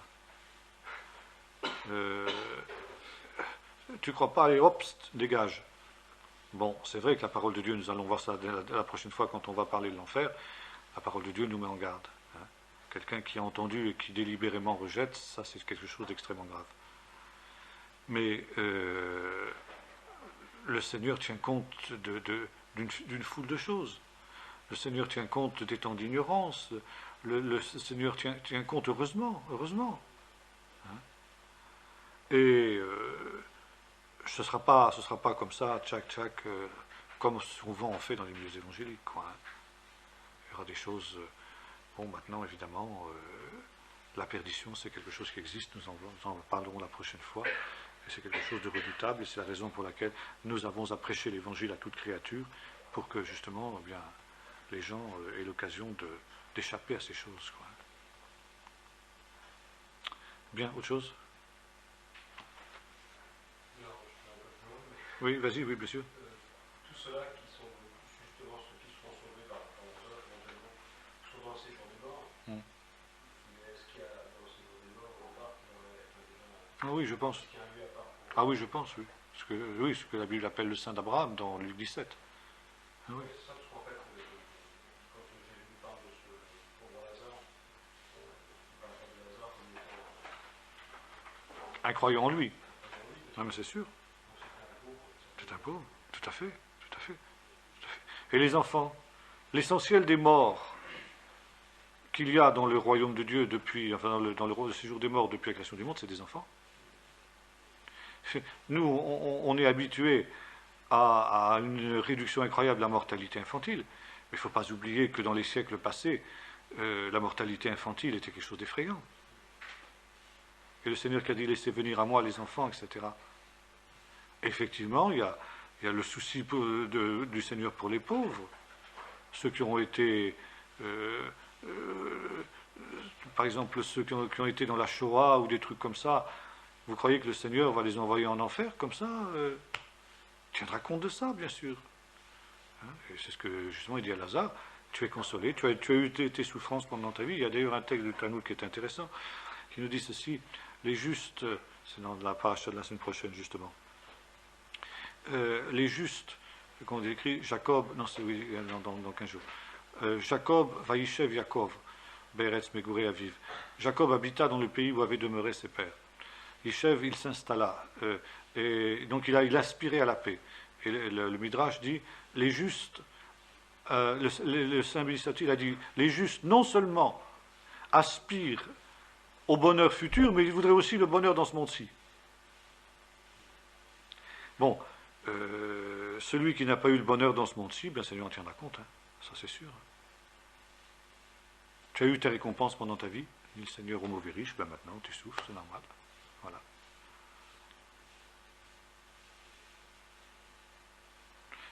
Tu crois pas, allez, hop, dégage. Bon, c'est vrai que la parole de Dieu, nous allons voir ça la prochaine fois quand on va parler de l'enfer, la parole de Dieu nous met en garde. Hein. Quelqu'un qui a entendu et qui délibérément rejette, ça c'est quelque chose d'extrêmement grave. Mais le Seigneur tient compte d'une foule de choses. Le Seigneur tient compte des temps d'ignorance. Le Seigneur tient compte heureusement. Hein. Et ce ne sera pas comme ça, tchac, comme souvent on fait dans les milieux évangéliques. Quoi, hein. Il y aura des choses. Bon, maintenant, évidemment, la perdition, c'est quelque chose qui existe. Nous en parlerons la prochaine fois. Et c'est quelque chose de redoutable. Et c'est la raison pour laquelle nous avons à prêcher l'évangile à toute créature, pour que justement, eh bien, les gens aient l'occasion d'échapper à ces choses. Quoi. Bien, autre chose? Oui, vas-y, oui, bien sûr. Tous ceux-là qui sont justement ceux qui seront sauvés par la éventuellement, sont dans le séjour des morts. Mais est-ce qu'il y a dans le séjour des morts, au part, qui aurait des gens. Ah oui, je pense. Qu'il y a un lieu à part pour... Ah oui, je pense, oui. Ce que la Bible appelle le Saint d'Abraham dans Luc 17. Ah oui. C'est ça, parce qu'en fait, quand Jésus parle de ce pauvre Lazare, il parle pas de Lazare comme étant. Un croyant en lui. Ah, mais c'est sûr. C'est un pauvre, tout à fait. Et les enfants, l'essentiel des morts qu'il y a dans le royaume de Dieu depuis, enfin dans le séjour des morts depuis la création du monde, c'est des enfants. Nous, on est habitués à une réduction incroyable de la mortalité infantile, mais il ne faut pas oublier que dans les siècles passés, la mortalité infantile était quelque chose d'effrayant. Et le Seigneur qui a dit laissez venir à moi les enfants, etc. Effectivement, il y a le souci du Seigneur pour les pauvres, ceux qui ont été, par exemple, ceux qui ont été dans la Shoah ou des trucs comme ça. Vous croyez que le Seigneur va les envoyer en enfer comme ça il tiendra compte de ça, bien sûr. Hein, et c'est ce que justement il dit à Lazare, tu es consolé, tu as eu tes souffrances pendant ta vie. Il y a d'ailleurs un texte du Talmud qui est intéressant, qui nous dit ceci, les justes, c'est dans la paracha de la semaine prochaine justement, les justes, qu'on décrit, Jacob, non c'est dans 15 jours, Jacob, Vaïchev Yaakov, Beretz Meguré Aviv. Jacob habita dans le pays où avaient demeuré ses pères. Yishev, il s'installa, et donc il aspirait à la paix. Et le Midrash dit, les justes, le Saint Bénissatil a dit, les justes non seulement aspirent au bonheur futur, mais ils voudraient aussi le bonheur dans ce monde-ci. Bon, celui qui n'a pas eu le bonheur dans ce monde-ci, bien ça lui en tiendra compte, hein, ça c'est sûr. Tu as eu tes récompenses pendant ta vie, dit le Seigneur au mauvais riche, ben maintenant tu souffres, c'est normal. Voilà.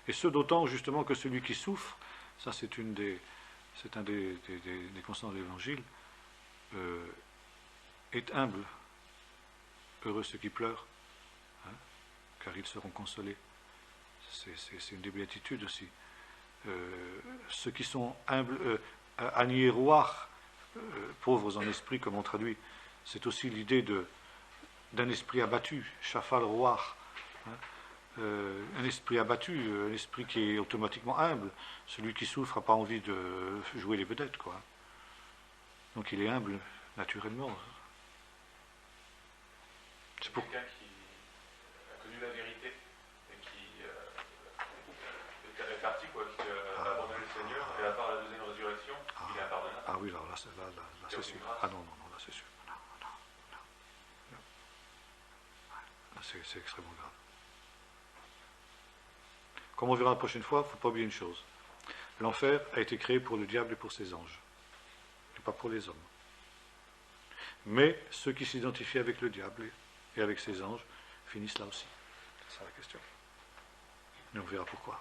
Et ce d'autant justement que celui qui souffre, ça c'est un des constants de l'Évangile, est humble. Heureux ceux qui pleurent, hein, car ils seront consolés. C'est une des béatitudes aussi. Ceux qui sont humbles, anieroir, pauvres en esprit, comme on traduit, c'est aussi l'idée d'un esprit abattu, chafal roar, hein, un esprit abattu, un esprit qui est automatiquement humble. Celui qui souffre n'a pas envie de jouer les vedettes, quoi. Donc il est humble naturellement. C'est pour quelqu'un qui a connu la vérité et qui est réparti, quoi, qui a abandonné le Seigneur, et à part la deuxième résurrection, il est impardonnable. Ah oui, alors là c'est sûr. Ah non, là c'est sûr. Non. Là c'est extrêmement grave. Comme on verra la prochaine fois, il ne faut pas oublier une chose. L'enfer a été créé pour le diable et pour ses anges, et pas pour les hommes. Mais ceux qui s'identifient avec le diable et avec ses anges finissent là aussi. C'est ça la question. Et on verra pourquoi.